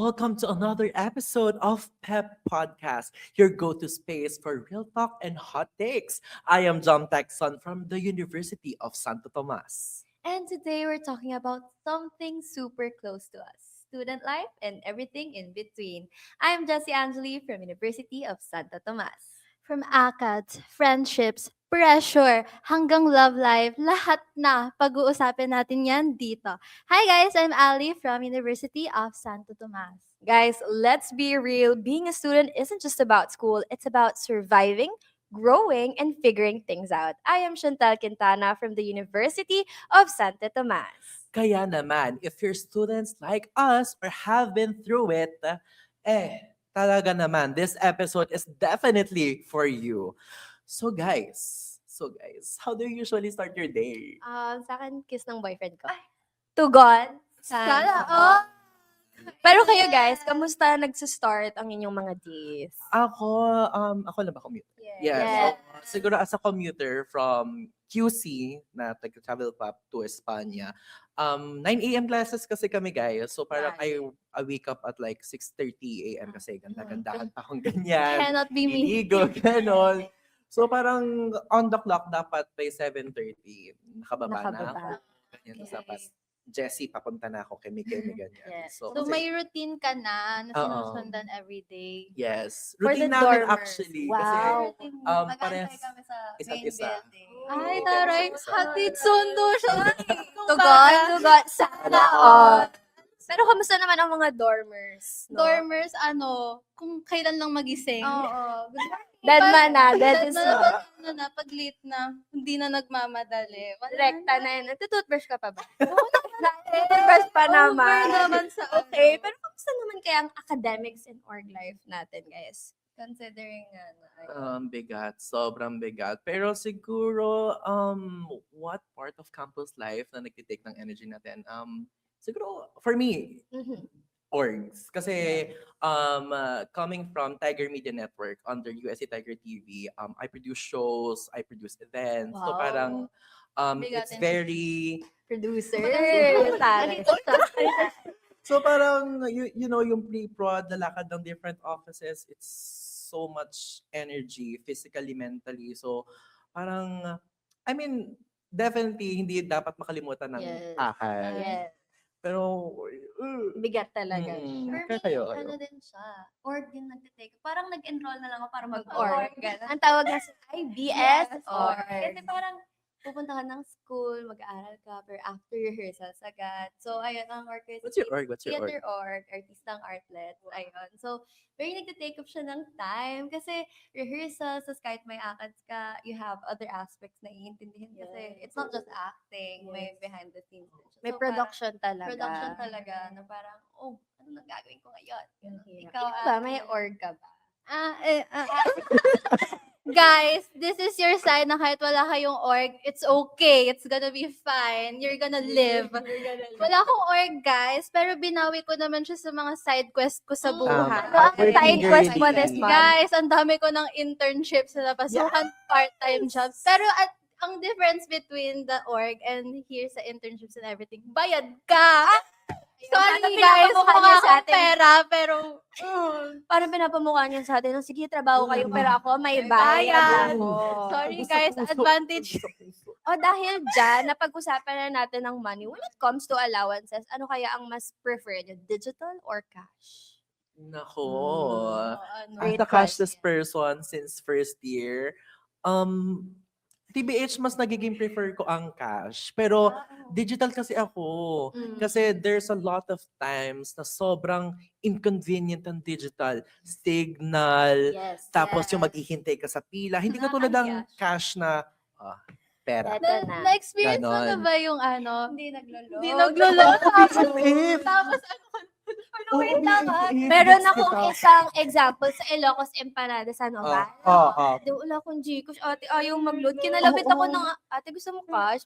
welcome to another episode of PEP Podcast, your go-to space for real talk and hot takes. I am John Texon from the University of Santo Tomas. And today we're talking about something super close to us student life and everything in between. I'm Jessie Angeli from University of Santo Tomas. From ACADS, friendships, pressure, hanggang love life, lahat na pag-uusapin natin yan dito. Hi guys, I'm Ali from University of Santo Tomas. Guys, let's be real. Being a student isn't just about school, it's about surviving, growing, and figuring things out. I am Chantal Quintana from the University of Santo Tomas. Kaya naman, if you're students like us or have been through it, talaga naman, this episode is definitely for you. So guys, how do you usually start your day? Sa akin, kiss ng boyfriend ko. Tugon. Sana all! Pero kayo guys, kamusta nagsa-start ang inyong mga days? Ako lang ba commute? Yes. Yes. So, siguro as a commuter from QC na travel pa to Espanya, 9 a.m. classes kasi kami guys. So parang I wake up at like 6:30 a.m. kasi ganda-gandahan pa akong ganyan. Cannot be me. Iligo, ganon. So parang on the clock dapat by 7:30 nakababa na ako. Ganyan. Okay. Tapos Jessie, papunta na ako kay Miguel, ganyan. Yes. So kasi- may routine ka na Oo. sinusundan everyday. Yes. For Routine the namin dormers. actually. Wow. Kasi Mag-antay parehas kami sa isa't main isa. building. Oo, Ay, taray. isa't isa. Hatid sundo siya. Tugon, sana all. Pero kamusta naman ang mga dormers? No? Dormers, kung kailan lang magising. Oo. Good morning. Deadman na, dead is Pag- na. pag late na, hindi na nagmamadali. Direkta na yun. Nagtutoothbrush ka pa ba? Nagtutoothbrush pa naman. Over naman sa Okay, pero kamusta naman kaya ang academics and org life natin, guys? considering Bigat. Sobrang bigat. Pero siguro, what part of campus life na nagtitake ng energy natin? Siguro, for me, orgs. Kasi coming from Tiger Media Network under USC Tiger TV, I produce shows, I produce events. So Wow. parang it's Bigatin. very Producer. Taray. so parang you know yung pre-prod, lalakad ng different offices, it's so much energy physically, mentally. So parang I mean definitely hindi dapat makalimutan ng Yes. akal. Yes. Pero Bigat talaga. For Kaya me, kayo. din siya. Org din nagtitake. Parang nag-enroll na lang ako para Mag-org. mag-org. Ganun. Ang tawag na sa IBS Yes, or Kasi parang pupunta ka ng school, mag-aaral ka, pero after rehearsals agad. So, ayun, ang org is What's your org? theater org, artistang artlets, ayun. So, very nagtitake up siya ng time kasi rehearsals, tas kahit may ACADS ka, you have other aspects na iintindihin kasi Yes. it's not just acting, may behind the scenes din siya. may So, production parang, talaga. production talaga na parang, ano nang gagawin ko ngayon? Ganun. Ikaw ba? May org ka ba? Guys, this is your sign na kahit wala kayong org, it's okay. It's gonna be fine. You're gonna live. Wala akong org, guys. Pero binawi ko naman siya sa mga side quest ko sa buhay. Ano ang side quest mo this month? Guys, ang dami ko ng internships na napasukan, part-time jobs. Pero at ang difference between the org and here sa internships and everything, bayad ka! Sorry Parang guys, pinapamukha mukha niya sa akong atin. pera, pero Parang pinapamukha niya sa atin, sige, trabaho kayo, pero ako may May bayad bayad. ako. Sorry guys, advantage. O dahil dyan, napag-usapan na natin ng money. When it comes to allowances, ano kaya ang mas preferred nyo, digital or cash? Nako. As Great a cashless question. person since first year, TBH mas nagiging prefer ko ang cash. Pero digital kasi ako. Kasi there's a lot of times na sobrang inconvenient ang digital. Signal, Yes. tapos yung maghihintay ka sa pila. Hindi ka tulad ng cash na pera. Eto na. Na-experience mo na Ganon. ba yung Hindi naglolo. Hindi naglolo. Tapos Wait lang ah. If Meron it's akong kita- isang example sa Ilocos Empanada sa Nova. Oo. Di wala akong Gcash. Ate, ayaw mag-load. Kinalabit ako ng, ate, gusto mo cash?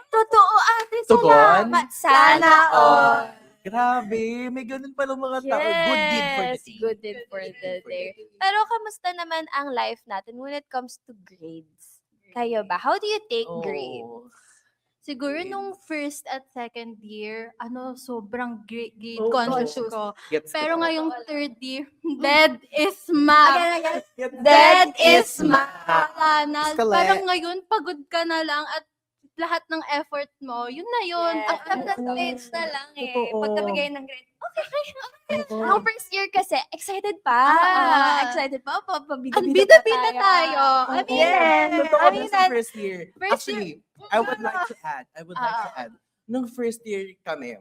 Totoo, ate. Tugon? Salamat. Sana all. Grabe, may ganun palang mga tao. Good deed for the Yes, day. good deed for the day. Pero kamusta naman ang life natin when it comes to grades? Kayo ba? How do you take grades? Oh. Siguro Grades. nung first at second year, sobrang grade Oo. conscious ko. Gets Pero ko. ngayong third year, dead is math. Gets Dead ko. is math. Wala na. Skele. Parang ngayon, pagod ka na lang at lahat ng effort mo, yun na yun. Yes. Acceptance Acceptance stage na lang eh. Totoo. Pagkabigay ng grade. Oo. Nung first year kasi, excited pa. Excited pa. Ang Pabida-bida bida-bida tayo. I mean, Yes. Totoo, I mean, that's the first year. first Actually, I would like to add, nung first year kami,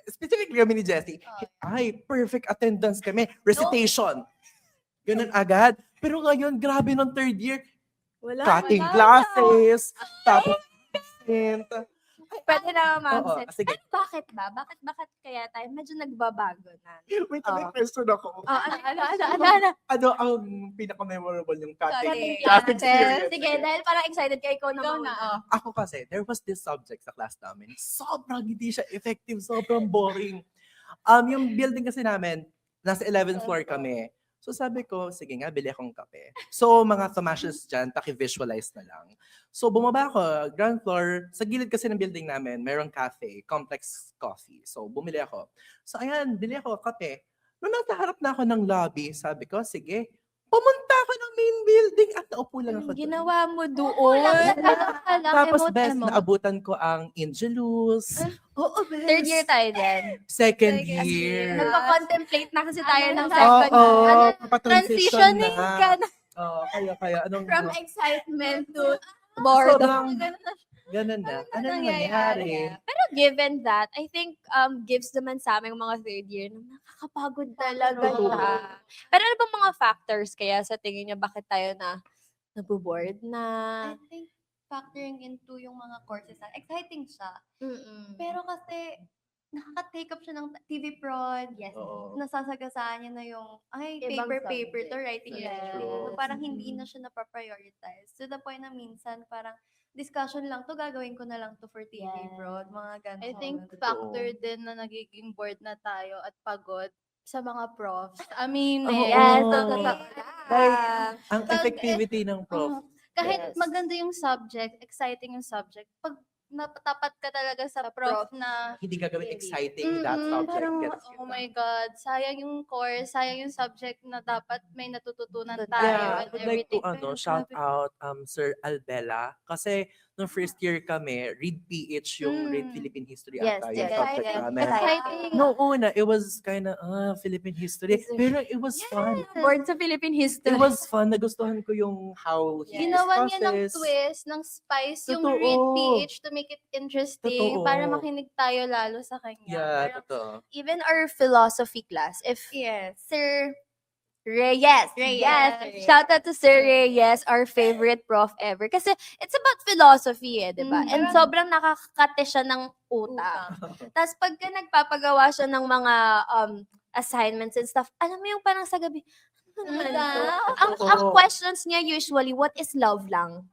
specifically kami ni Jessie, perfect attendance kami, recitation. Ganun agad. Pero ngayon, grabe nung third year, cutting classes, tapos Pwede na, ma'am. Oo, Sen. sige. Pero bakit ba? Bakit kaya tayo medyo nagbabago na? Wait, may Oo. question ako. Ano? Ano ang pinaka-memorable yung cutting Cutting class classes. experience? Sige, dahil parang excited ka, ikaw na Ikaw muna. na. Ako kasi, there was this subject sa class namin. Sobrang hindi siya effective, sobrang boring. Yung building kasi namin, nasa 11th floor kami. So sabi ko, sige nga, bili akong kape. So mga Tomashes dyan, paki-visualize na lang. So bumaba ako, ground floor, sa gilid kasi ng building namin, mayroong cafe, Complex Coffee. So bumili ako. So ayan, bili ako kape. Nung nasa harap na ako ng lobby, sabi ko, sige, pumunta ako ng main building at naupo lang ako doon. Ginawa mo doon. Tapos best, naabutan ko ang Angelus. Oo, best. Third year tayo din. Second Second year. year. Nagpa-contemplate na kasi tayo ng Ano, second. Oo, Ano, papatransition transitioning na. ka na. Oo, kaya, anong... From excitement to boredom. Ganun na. Ano nangyayari? nangyayari? Pero given that, I think gives naman sa aming mga third year na nakakapagod talaga Totoo. siya. Pero ano bang mga factors kaya sa tingin niya bakit tayo na naboboard na? I think factoring into yung mga courses na exciting siya. Mm-mm. Pero kasi nakaka-take up siya ng TV prod. Yes. Oo. Nasasagasaan niya na yung, Ibang paper to subject. writing Yes. lecture. True. So, parang hindi na siya napaprioritize. To the point na minsan parang discussion lang to, gagawin ko na lang to for TV Yes. prod, mga ganon. I think Totoo. factor din na nagiging bored na tayo at pagod sa mga profs. I mean, Oo. Yes, Oo. totoo. Ang Pag- effectivity ng prof. kahit Yes. maganda yung subject, exciting yung subject, pag napatapat ka talaga sa prof na Hindi gagawin exciting that subject. parang, Gets oh kita. my God, sayang yung course, sayang yung subject na dapat may natututunan Totoo. tayo Yeah, I and would like to everything. Pero shout grabe. out Sir Albella kasi nung first year kami, read PH yung read Philippine History Yes, ata yung yes. subject Exciting. namin. Exciting. Noong una, it was kind of Philippine history, pero it was fun. Board sa Philippine history. It was fun. Nagustuhan ko yung how he Ginawa niya ng discusses. twist, ng spice, yung Totoo. read PH to make it interesting Totoo. para makinig tayo lalo sa kanya. Yeah, Parang, totoo. Even our philosophy class, if yes. Sir Reyes. Reyes. Yes. Shout out to Sir Reyes, our favorite prof ever. Kasi it's about philosophy eh, di ba? Mm, And parang- sobrang nakakakate siya ng utak. Tapos pagka nagpapagawa siya ng mga assignments and stuff, alam mo yung parang sa gabi, ano naman to? Ang Oo. questions niya usually, what is love lang?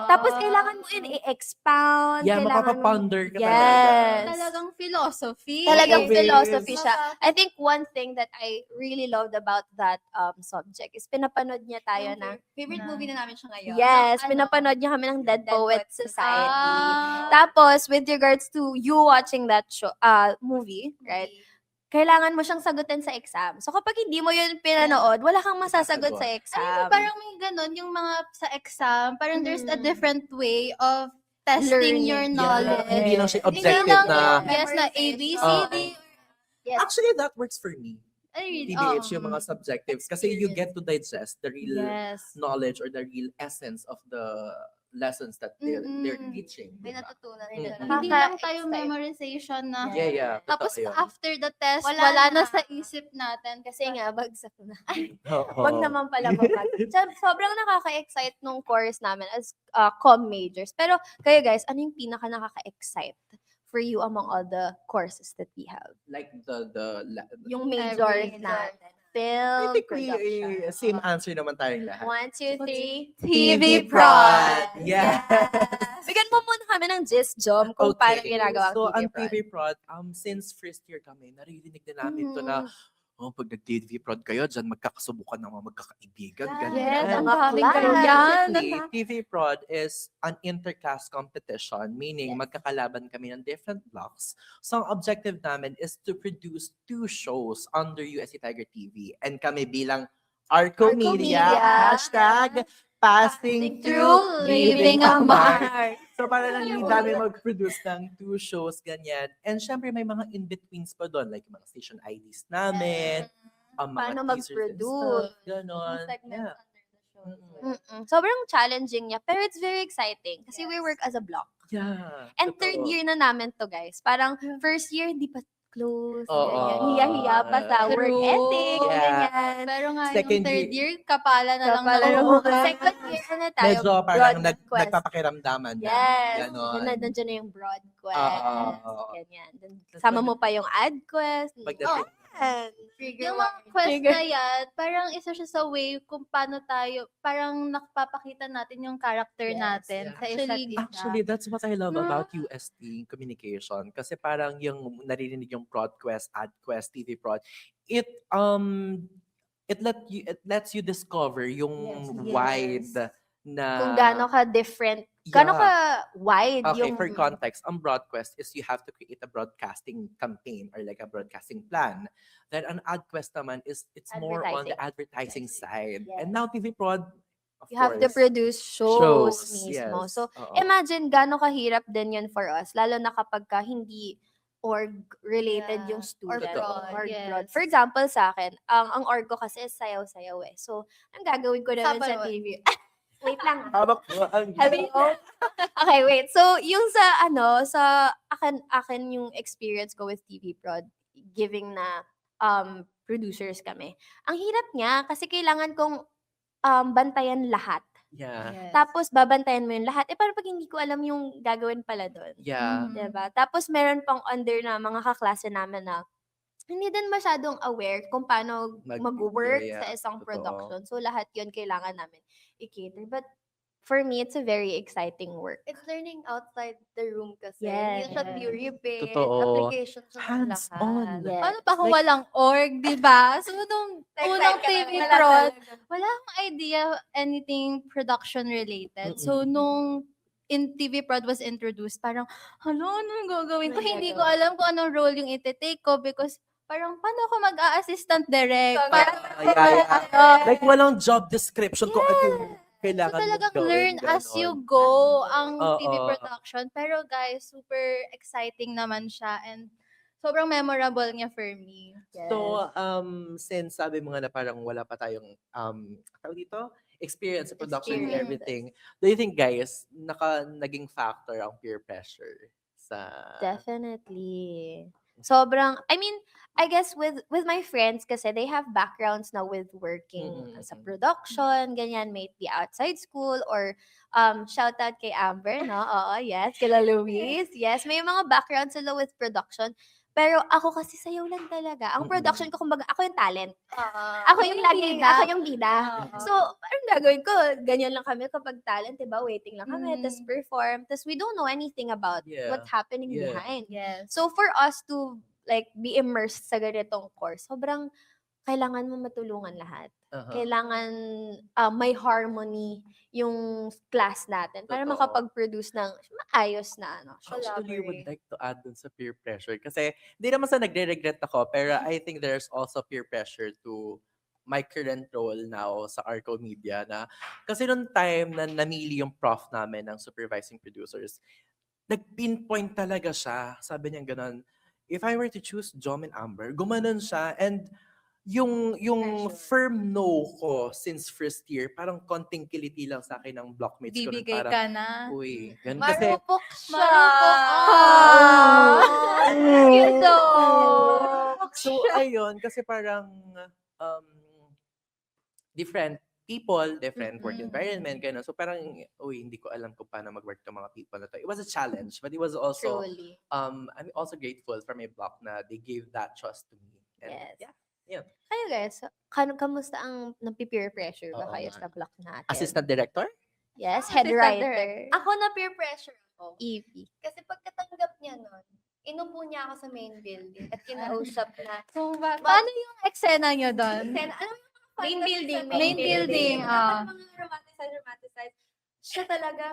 Tapos kailangan mo yun i-expound. Yeah, kailangan mo- mapapaponder ka talaga. Yes. Talagang philosophy. Talagang Yes. philosophy siya. I think one thing that I really loved about that subject is pinapanood niya tayo na Favorite movie na namin siya ngayon. yes, Ano? pinapanood niya kami ng Dead Dead Poets Poets Society. Ah. Tapos with regards to you watching that show movie, right? Kailangan mo siyang sagutin sa exam. So kapag hindi mo yun pinanood, wala kang masasagot sa Ay, exam. parang may ganun yung mga sa exam. Parang there's a Mm. different way of testing Learning. your Yeah. knowledge. Hindi lang siya Hindi objective lang na... yes na A, B, C, D. Yes. Actually, that works for me. Ay, TBH yung mga subjectives. Kasi you get to digest the real Yes. knowledge or the real essence of the lessons that they're teaching. May diba? natutunan Mm. rin. Hindi lang tayo Nakaka-excite. memorization na. Yeah. Tapos Totoo yun. after the test, Wala wala na na. sa isip natin. Kasi nga, bagsak na. Oo. Wag naman pala babag. Sobrang nakaka-excite nung course namin as comm majors. Pero kayo guys, ano yung pinaka nakaka-excite for you among all the courses that we have? Like Yung majors Every natin. I Film, think we production. same answer naman tayong lahat. 1, 2, 3. TV prod. Yeah. Bigyan mo muna kami ng gist, Jom, kung paano ginagawa ang So, TV ang prod. TV prod, since first year kami, naririnig na namin to na, oh, pag nag-TV prod kayo, dyan magkakasubukan ng mga magkakaibigan. Yes, ganyan. Yes, ang mga daming class. ganyan. Basically, TV prod is an inter-class competition, meaning Yes. magkakalaban kami ng different blocks. So, ang objective namin is to produce 2 shows under USC Tiger TV. And kami bilang Arco Arco Media, Media. hashtag passing through, through, leaving leaving a a mark. mark. So, para lang hindi namin mag-produce ng 2 shows, ganyan. And syempre, may mga in-betweens pa doon, like yung mga station IDs namin, ang mga Paano teasers and mag-produce. stuff, ganon. Segments Yeah. under the show. Mm-mm. Sobrang challenging niya, pero it's very exciting kasi we work as a block. Yeah. And third totoo. year na namin to, guys. Parang first year, hindi pa close. Oo. Ganyan. Hiya-hiya pa sa work True. ethic. Yeah. Ganyan. Pero nga, Second yung third year- year, kapala na lang Kapala ng ng mukha. Second year, ano tayo? Medyo parang Broadcast. nagpapakiramdaman na. Yes. Ganon. Yan na, nandiyan na yung broad quest. Oo. Ganyan. Then, Tas sama pag- mo pa yung ad quest. Pagdating, Yung mga quest na yan, parang isa siya sa way kung paano tayo, parang nakapapakita natin yung character Yes, natin yeah. sa isa't isa. Actually, that's what I love No. about UST communication. Kasi parang yung naririnig yung prod quest, ad quest, TV prod, it lets you discover yung Yes. wide na Kung gaano ka different, gaano Yeah. ka wide Okay, yung... for context, ang broadcast is you have to create a broadcasting campaign or like a broadcasting plan. Then an ad quest naman is it's more on the advertising side. Yes. And now TV prod, of You have to course, produce shows mismo. yes. So, Oo. imagine gaano kahirap din yun for us, lalo na kapag ka hindi org-related Yeah. yung Or student. prod, Org yes. prod. For example, sa akin, ang org ko kasi is sayaw-sayaw eh. So, ang gagawin ko naman sa Sabaw. TV. Wait lang. Hawak mo ang Hello? Okay, wait. So, yung sa akin yung experience ko with TV prod, giving na producers kami. Ang hirap niya kasi kailangan kong bantayan lahat. Yeah. Yes. Tapos babantayan mo yung lahat. Eh, paano pag hindi ko alam yung gagawin pala doon? Yeah. Mhm. Diba? Tapos meron pang under na mga kaklase namin na hindi din masyadong aware kung paano mag-work yeah, sa isang totoo. production. So, lahat yun kailangan namin i-cater. But, for me, it's a very exciting work. It's learning outside the room kasi. Yes. Hindi siya theory-based. Totoo. Application siya ng Hands-on. lahat. Yes. Paano pa kung Like- walang org, di ba? So, nung unang Excited ka TV na. Wala prod, talaga. wala akong idea anything production related. So, Mm-mm. nung in TV prod was introduced, parang, anong gagawin ko? Ano Hindi ko gagawin? alam kung anong role yung iti-take ko because parang, paano ako mag-a-assistant direct? So, Parang, Like walang job description kung ano yung so, kailangan mong talagang gawin, learn as ganon. you go ang TV Oo. production. Pero guys, super exciting naman siya and sobrang memorable niya for me. So, since sabi mo nga na parang wala pa tayong, tawag dito, experience sa production and Experience. everything, do you think, guys, naging factor ang peer pressure sa... Definitely. Sobrang, I mean, I guess with my friends kasi they have backgrounds now with working sa Mm-mm. production, ganyan, may it be outside school or shout out kay Amber, no? Oo, yes, kila Luis. Yes, may mga background sila with production. Pero ako kasi sayaw lang talaga. Ang Mm-mm. production ko, kumbaga, ako yung talent. Ah, Ako yung laging, bida. ako yung bida. Oo. So, anong gagawin ko? Ganyan lang kami kapag talent, diba? Waiting lang kami, tapos Mm. perform. Tapos we don't know anything about Yeah. what's happening Yeah. behind. Yes. So, for us to like be immersed sa ganitong course, sobrang kailangan mo matulungan lahat. Uh-huh. Kailangan may harmony yung class natin para Totoo. makapag-produce ng maayos na show. Actually, would collaborate. like to add dun sa peer pressure. Kasi, di naman sa nagre-regret ako, pero I think there's also peer pressure to my current role now sa Arco Media na kasi nung time na namili yung prof namin ng supervising producers, nag-pinpoint talaga siya. Sabi niya ganun, if I were to choose Jom and Amber, gumanon siya. And yung Pressure. firm no ko since first year, parang konting kiliti lang sa akin ng blockmates ko. nun. Bibigay Parang, ka na. uy, ganun. Kasi, Marupok siya. Marupok. You know. so, ayun, kasi parang different people, different work Mm-mm. environment, gano'n. So parang, uy, hindi ko alam kung paano mag-work ng mga people na to. It was a challenge, but it was also, Truly. I'm also grateful for my block na they gave that trust to me. And, Yes. yeah. Kayo guys, kamusta ang napipeer pressure ba Oo kayo nga. sa block natin? Assistant director? Yes, head Assistant writer. director. Ako na peer pressure ako. Evie. Kasi pagkatanggap niya nun, Inupo niya ako sa main building at kinausap na. Paano yung eksena nyo doon? Then, alam mo yung mga Main fantasy building, sa main building, Dapat mga romanticize. Siya talaga,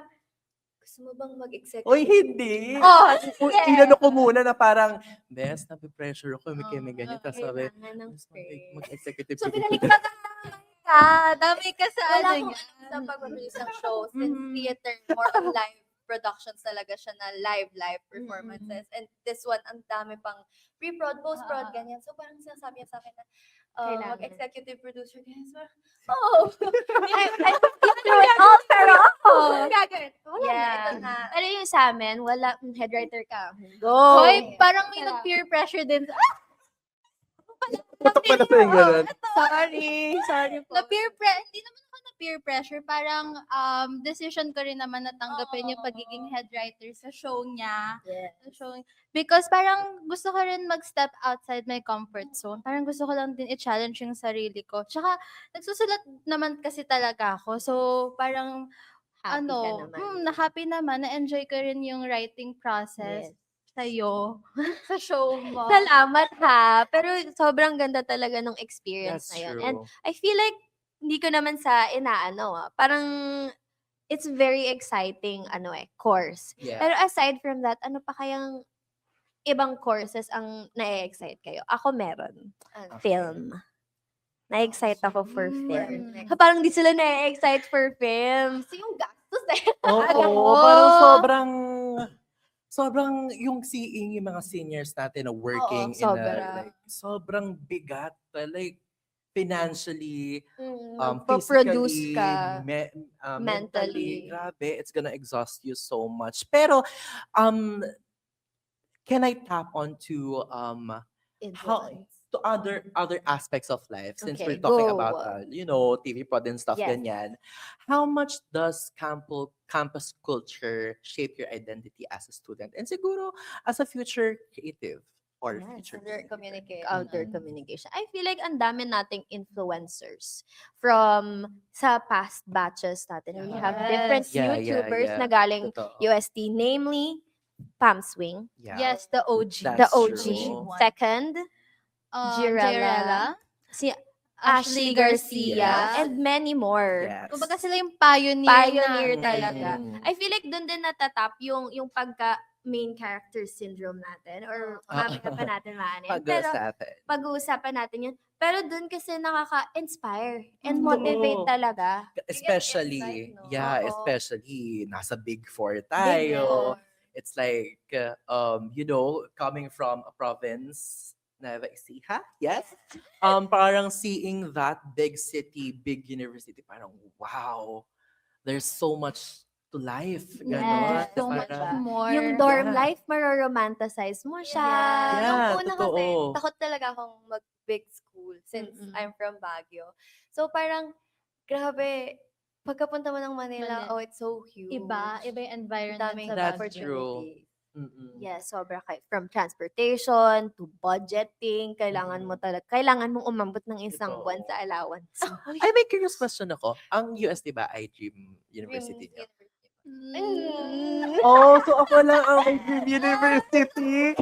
gusto mo bang mag-executive? Uy, hindi. Oh, Uy, sige. inano ko muna na parang, best, nape-pressure ako, may ganyan. Tapos sabi, Kailangan ng "Best, space." mag-executive So, producer." pinaliktad ka. Dami ka sa Wala ano akong niya. alam sa pag-produce ng show since Mhm. theater, more on live productions talaga siya na live performances. And this one, ang dami pang pre-prod, post-prod, ganyan. So parang sinasabi niya sa akin na Kailangan. mag-executive producer, ganyan. So, oh! I'm doing all pero ako. Gagawin. Wala na, Yeah. ito na. Pero yung sa amin, wala, head writer ka. Go! Hoy, parang may nag-peer pressure din. Putok pala sa yung ganun. Sorry po. Hindi naman ako na peer pressure. Parang decision ko rin naman natanggapin yung pagiging head writer sa show niya. Yes. Sa show. Because parang gusto ko rin mag-step outside my comfort zone. Parang gusto ko lang din i-challenge yung sarili ko. Tsaka, nagsusulat naman kasi talaga ako. So, parang, Happy ka naman. na-happy naman. Na-enjoy ko rin yung writing process Yes. sa'yo. Sa show mo. Salamat ha. Pero sobrang ganda talaga ng experience That's na yun. true. And I feel like, hindi ko naman sa parang it's very exciting, course. Yeah. Pero aside from that, ano pa kayang ibang courses ang na-excite kayo? Ako meron. Ano? Film. Na-excite ako for film. Mm. Parang di sila na-excite for film. Kasi yung gastos eh. Oo, mo. parang sobrang yung seeing yung mga seniors natin na working in sobra. sobrang bigat. Like, financially, Magpo-produce physically, ka. mentally. mentally. Grabe, it's gonna exhaust you so much. Pero, can I tap onto Influence. to other aspects of life since Okay, we're talking go. about TV prod and stuff Yes. ganyan. How much does campus culture shape your identity as a student and siguro as a future creative or Yes, future Under creative? communicate. Outdoor communication. I feel like ang dami nating influencers from sa past batches natin. We have different Yeah, YouTubers yeah. na galing Totoo. UST, namely Pam Swing, Yeah. Yes, the OG. That's the OG. true. Second, Jirella, Jirella. si Ashley Garcia, Yes. and many more. Yes. Kumbaga sila yung pioneer, Pioneer na. talaga. Mm. I feel like doon din natatap yung pagka main character syndrome natin or mamaya pa natin maanin. Pero pag-uusapan natin yun. Pero doon kasi nakaka-inspire and motivate Totoo. talaga. Especially, insight, no? Oo. especially nasa Big Four Big tayo. Four. It's like, coming from a province, Nueva Ecija, yes? Parang seeing that big city, big university, parang wow, there's so much to life. Ganon. Yes, So much Parang- more. Yung dorm Yeah. life, maroromanticize mo siya. Yeah, Nung una kasi, totoo. takot talaga akong mag-big school since Mm-mm. I'm from Baguio. So parang, grabe, pagkapunta mo ng Manila, Manila. it's so huge. Iba yung environment Daming sa That's Baguio. true. Mm-mm. Yes, sobra kayo. From transportation to budgeting, kailangan mo talaga, kailangan mong umambot ng isang Totoo. buwan sa allowance. Ay, may curious question ako. Ang UST ba ay dream university niyo? Oh, so ako lang ang may dream university.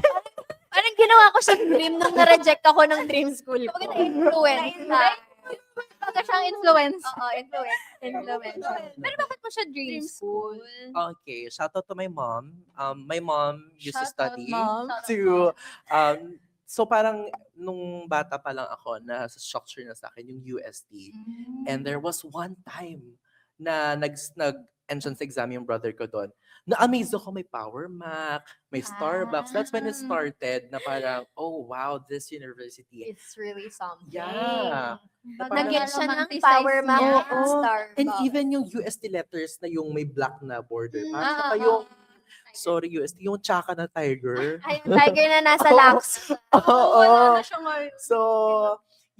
Parang ginawa ko siyang dream nung na-reject ako ng dream school ko. Pag na-influence na. Baga siyang influence. Oo, influence. Pero bakit mo siya dream school? Okay, shout out to my mom. My mom used to Shout out, study Mom. so parang nung bata pa lang ako na sa structure na sa akin yung UST. And there was one time na nag-entrance exam yung brother ko doon. Na-amaze ako, may Power Mac, may Starbucks. That's when it started na parang, oh wow, this university. It's really something. Yeah. Nag-get siya ng Romanticize Power Mac niya. and Oo. Starbucks. And even yung UST letters na yung may black na border. Parang Ah, pa yung, sorry UST, yung tsaka na tiger. Ay, yung tiger na nasa Oo. laps. Oo. Wala na siya ngayon. So,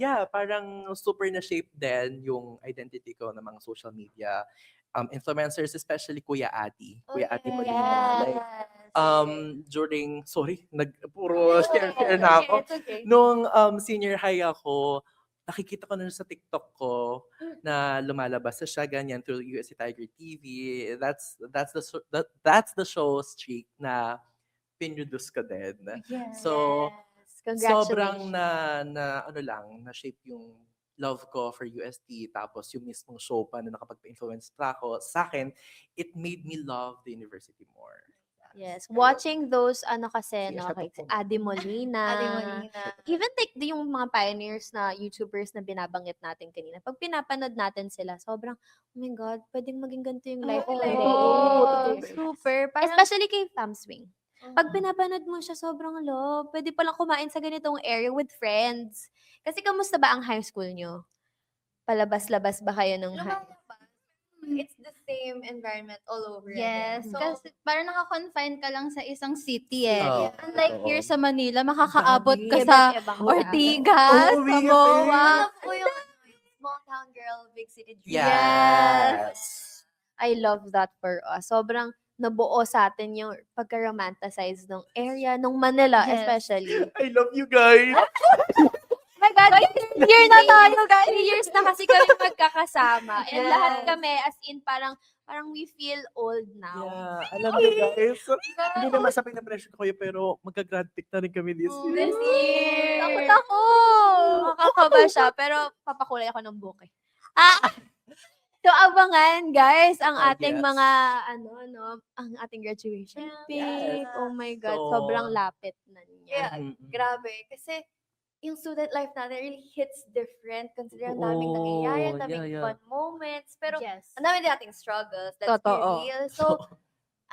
yeah, parang super na-shape din yung identity ko ng mga social media influencers, especially Kuya Ati. Kuya Ati Molina. Like, during, puro share na ako. It's okay. Nung senior high ako, nakikita ko na sa TikTok ko na lumalabas na siya ganyan through USC Tiger TV. That's the show streak na pinroduce ko din. Yes. So, Congratulations. sobrang na-shape yung love ko for UST, tapos yung mismong show pa na nakapag-influence pa ako sa akin, it made me love the university more. Yes. Ayun. Watching those, kasi, Si no, Asha kay Tokong. Adi Molina. Adi Molina. Even like yung mga pioneers na YouTubers na binabanggit natin kanina. Pag pinapanood natin sila, sobrang, oh my God, pwedeng maging ganito yung life Oo. nila. Oo. Super. Especially kay Fam Swing. Pag pinapanood mo siya, sobrang pwede palang kumain sa ganitong area with friends. Kasi kamusta ba ang high school nyo? Palabas-labas ba kayo nung high? Lumalabas. It's the same environment all over Yes, again. So, kasi parang naka-confine ka lang sa isang city eh. Oo. Unlike Oo. here sa Manila, makakaabot ka Dami. sa Iba't-ibang Ortigas, Oo, Samoa. alam ko yung small town girl, big city dream. Yes. I love that for us. Sobrang nabuo sa atin yung pagka-romanticize ng area, ng Manila Yes. especially. I love you guys. My God, year na tayo, guys. 3 years na kasi kami magkakasama. And Yes. lahat kami, as in, parang we feel old now. Yeah, alam niyo guys, hindi naman sa pinapressure ko kayo, pero magka-grad pick na rin kami this year. This year. Takot ako! Makakaba siya, pero papakulay ako ng buke. So, abangan, guys, ang Oh, ating yes. mga, ang ating graduation Yeah. pic. Oh my God, So, sobrang lapit na niya. Yeah, Mm-mm. grabe. Kasi yung student life natin really hits different considering ang daming Oo, nangyayari, ang daming yeah. fun moments. Pero Yes. ang dami din nating struggles. Let's Totoo. be real. So,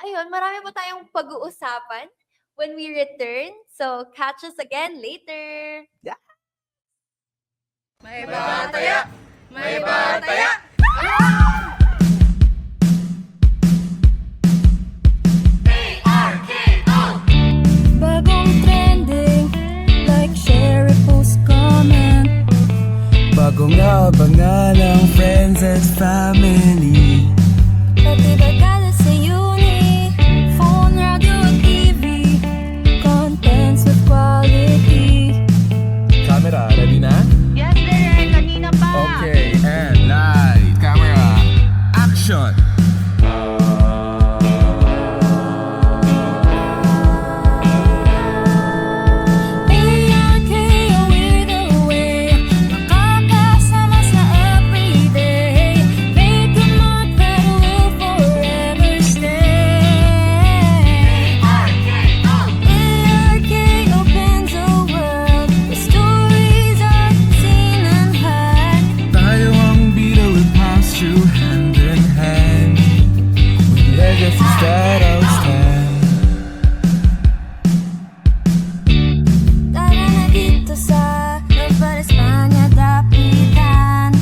ayun, marami po tayong pag-uusapan when we return. So, catch us again later. May bataya! May bataya! Bagong trending, like, share, repost, comment. Bagong abangan ng friends and family. Pati barkada sa uni, phone, radio, at TV. Contents with quality. Camera, ready na? Yes, Direk. Kanina pa. Okay, and light, camera, action! ARKO, we're the way. Makakasama sa everyday. Make a mark that will forever stay. ARK opens a world with stories unseen and heard. Tayo ang bida, we pass through hand in hand. With legacies that outstand. Tara na dito sa Nueva España, Dapitan.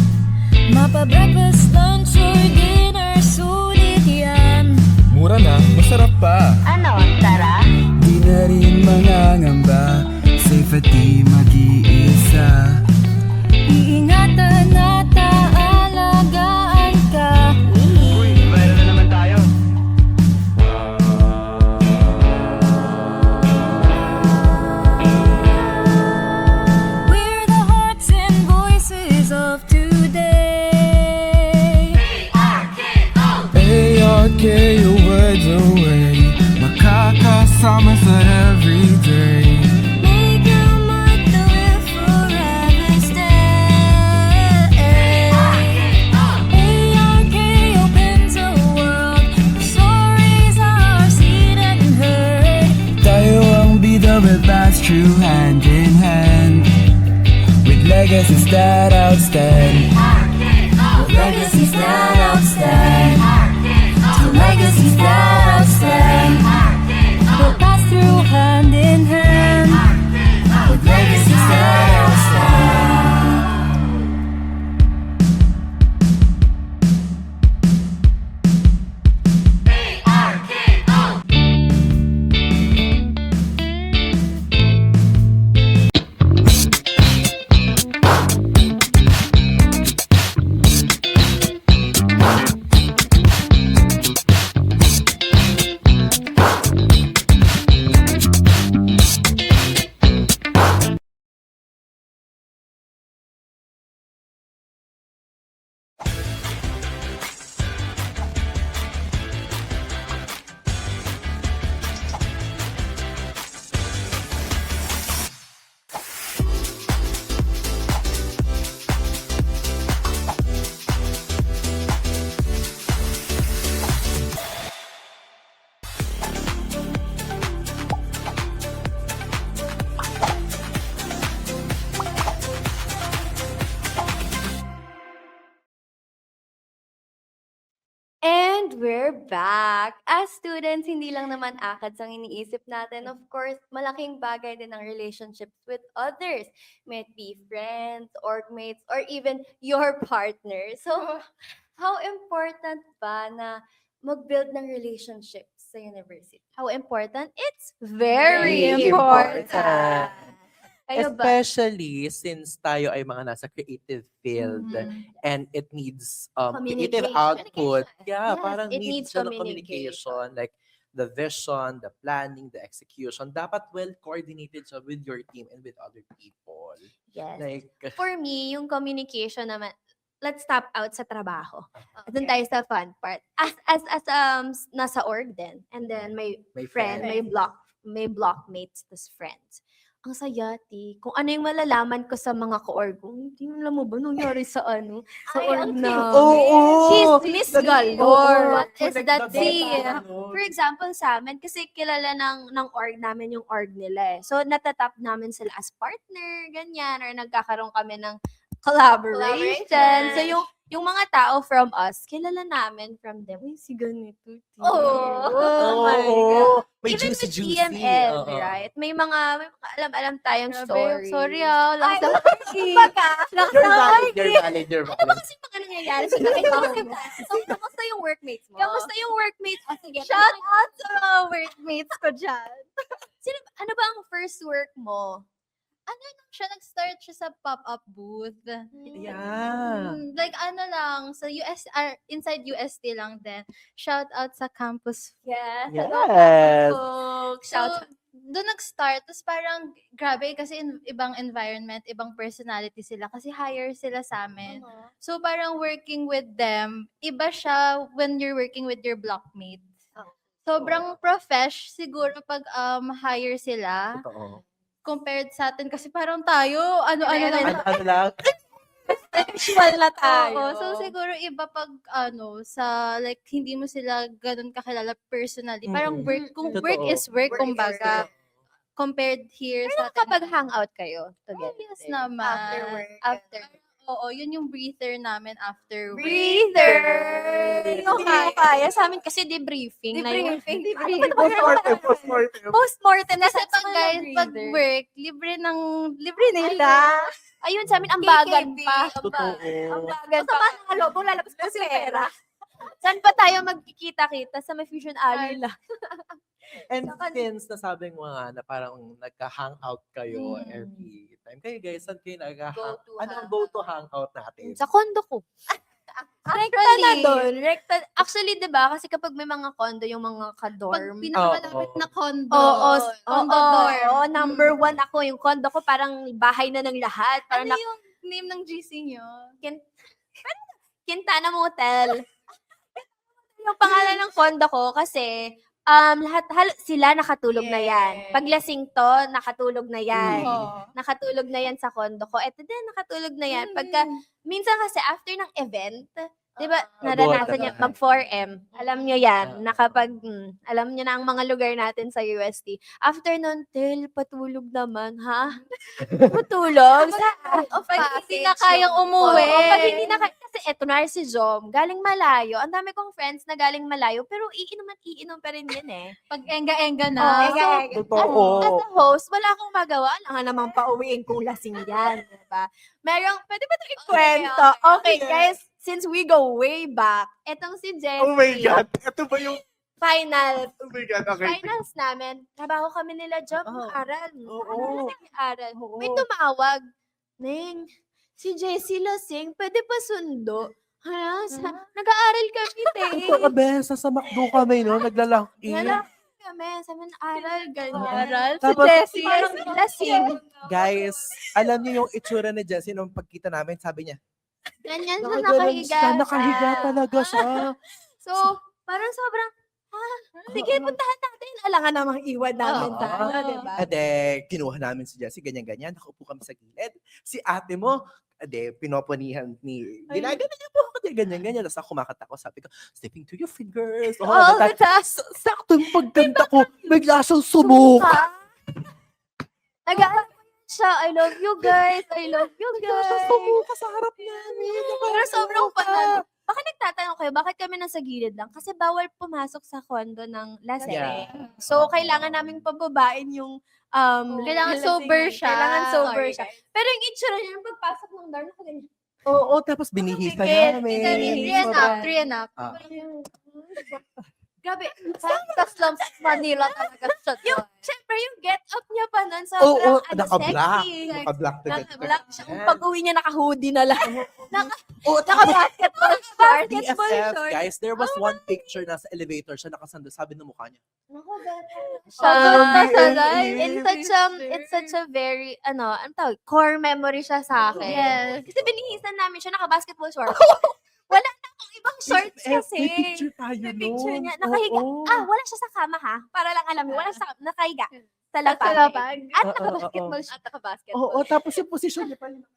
Mapa-breakfast, lunch, or dinner, sulit yan. Mura na, masarap pa. Ano, tara? Di na rin mangangamba, safe at di mag-iisa. Iingatan at aalagaan ka. We're the hearts and voices of today. ARKO, words away. Makakasama sa everyday. Make a mark that will forever stay. ARK opens a world where stories are seen and heard. Tayo ang bida, we'll pass through hand in hand. With legacies that outstand. Legacies that outstand. Legacies that outstand. We'll pass through hand in hand. With legacies that outstand. And we're back. As students, hindi lang naman ACADS ang iniisip natin. Of course, malaking bagay din ang relationships with others. May it be friends, orgmates, or even your partner. So, how important ba na mag-build ng relationships sa university? How important? It's very Very important. important. Kayo ba? Especially since tayo ay mga nasa creative field and it needs creative Communication. output. Yeah, Yes, parang it needs needs siya ng communication. communication. Like the vision, the planning, the execution. Dapat well coordinated siya with your team and with other people. Yes. Like, For me, yung communication naman, let's stop out sa trabaho. Doon tayo sa fun part. Nasa org din. And then may my friend, may blockmates, tas friends. Ang saya, ti. Kung ano yung malalaman ko sa mga ka-org ko, hindi mo alam mo ba nangyari sa sa Ay, org ang na. Oo! Miss Galore. What is that tea? For example, sa amin, kasi kilala ng org namin yung org nila eh. So, natatap namin sila as partner, ganyan, or nagkakaroon kami ng collaboration. So, yung mga tao from us, kilala namin from them. Uy, si ganito. Oh my God. May Even juicy, with juicy. EML, Oo. right? May mga alam-alam tayong stories. Sorry Ay, lakas na You're valid, you're valid, you're Ano ba valid. kasi mga nangyayari sa kaibigan mo? So, kamusta yung workmates mo? Kamusta yung workmate? Oh, sige. Shout out sa mga workmates ko dyan. Ano ba ang first work mo? Nag-start siya sa pop-up booth. Yeah. Like ano lang, sa inside UST lang din. Shout out sa campus. Yes. Yes. Shout out. Doon nag-start, tapos parang grabe kasi ibang environment, ibang personality sila kasi higher sila sa amin. So parang working with them, iba siya when you're working with your blockmates. Sobrang profesh siguro pag higher sila Totoo. compared sa atin kasi parang tayo, ano-ano lang. Ano lang? Sexual na tayo. Oo, so siguro iba pag sa like hindi mo sila ganun kakilala personally. Parang work kung work Totoo. is work kumbaga. Compared here sa atin. Kapag hangout kayo together. Yes naman. After work. After. Oo, yun yung breather namin after work. Breather! Hindi ko kaya. Sa amin kasi debriefing. Debriefing. Postmortem. Kasi pag guys, pag work, libre nila. Ayun, sa amin, ang bagan KKP. pa. Totoo. Ang bagan pa. Sa loob, lalabas pa si pera. Saan pa tayo magkikita-kita? Sa may Fusion Alley lang. And since nasabi mo nga na parang nagka-hangout kayo every time. Kayo guys, saan kayo nagka-hangout? Go-to Ano ang go-to hangout natin? Sa condo ko. Rekta na doon. Rekta. Actually, di ba? Kasi kapag may mga condo, yung mga Pag ka-dorm. pinakamalapit Oo. na condo. Oo, condo dorm. oo, number one ako. Yung condo ko parang bahay na ng lahat. Parang Ano yung name ng GC nyo? Quintana Motel. Yung pangalan ng condo ko kasi sila nakatulog na yan. Paglasing to, nakatulog na yan. Oo. Nakatulog na yan sa condo ko. Eto din, nakatulog na yan. Pagka, minsan kasi after ng event, di ba, naranasan niya, mag 4M. Alam niyo yan, na kapag, alam niyo na ang mga lugar natin sa UST. After nun, patulog naman, ha? Patulog? Pag hindi na kayang umuwi. Pag hindi na kasi eto na si Jom, galing malayo. Ang dami kong friends na galing malayo, pero iinom pa rin yun eh. Pag enga-enga na. Totoo. As a host, wala akong magawa. Alam nga namang pauwiin kung lasing yan. Diba? Pwede ba ito ikwento? Okay, guys, since we go way back, etong si Jessie. Oh my God. Ito ba yung... Finals. Oh my God, okay. Finals namin, trabaho kami nila, job, aral. Oo. Aral. May tumawag. Neng, si Jessie lasing, pwede pa sundo? Nag-aaral kami, te. Ito ka, Bes. Nasa McDo kami, no? Naglalaki. Wala kami. Sabi na, aral, ganyan. Aral. Si Tapos- Jessie. Parang lasing. Guys, alam niyo yung itsura ni Jessie nung pagkita namin, sabi niya, Ganyan siya nakaganon nakahiga. siya, nakahiga talaga siya. So, parang sobrang, sige, puntahan natin. Alangan namang iwan namin Oo. tayo, diba? Ade, kinuha namin si Jessie, ganyan-ganyan. Nakaupo kami sa gilid. Si ate mo, pinoponihan ni, ginagano niya po ako, ganyan-ganyan. Tapos ako kumakanta ko, sabi ko, stepping to your fingers. All the time. Sakto yung pagkanta ko, bigla siyang sumuka. Nag-aaral siya, I love you guys, I love you Bigla siyang guys. sumuka sa harap namin. Pero sobrang fun. Baka nagtatanong kayo, bakit kami nasa gilid lang? Kasi bawal pumasok sa kondo ng lasing. Yeah. So, kailangan naming pababain yung Kailangan lasingan. sober siya. Kailangan sober Sorry, siya. Pero yung itsura niya, yung pagpasok ng door, nakaganyan. Oo, tapos binihisa Nakapikit. namin. Three and up, Sobrang- 3 and up. Ah. Grabe, sa slums of Manila talaga siya. Yung, syempre, yung get up niya pa nun, Oo, sobrang naka-black. sexy. Naka-black na Naka-black siya. Kung pag-uwi niya, naka-hoodie na lang. Oo, Naka-basketball shorts. BFF, shorts. guys, there was one picture na sa elevator siya nakasando. Sabi ng mukha niya. It's such a very, ang tawag, core memory siya sa akin. Yes. Kasi binihisan namin siya, naka-basketball shorts. Wala na akong ibang shorts kasi. May picture tayo May nun. picture niya. Nakahiga. Oo. Wala siya sa kama ha. Para lang alam niyo, wala siya sa nakahiga. Sa lapag. Sa lapag. At Oo, naka-basketball oo. shorts. At naka-basketball. Oo, tapos yung position niya pa yun.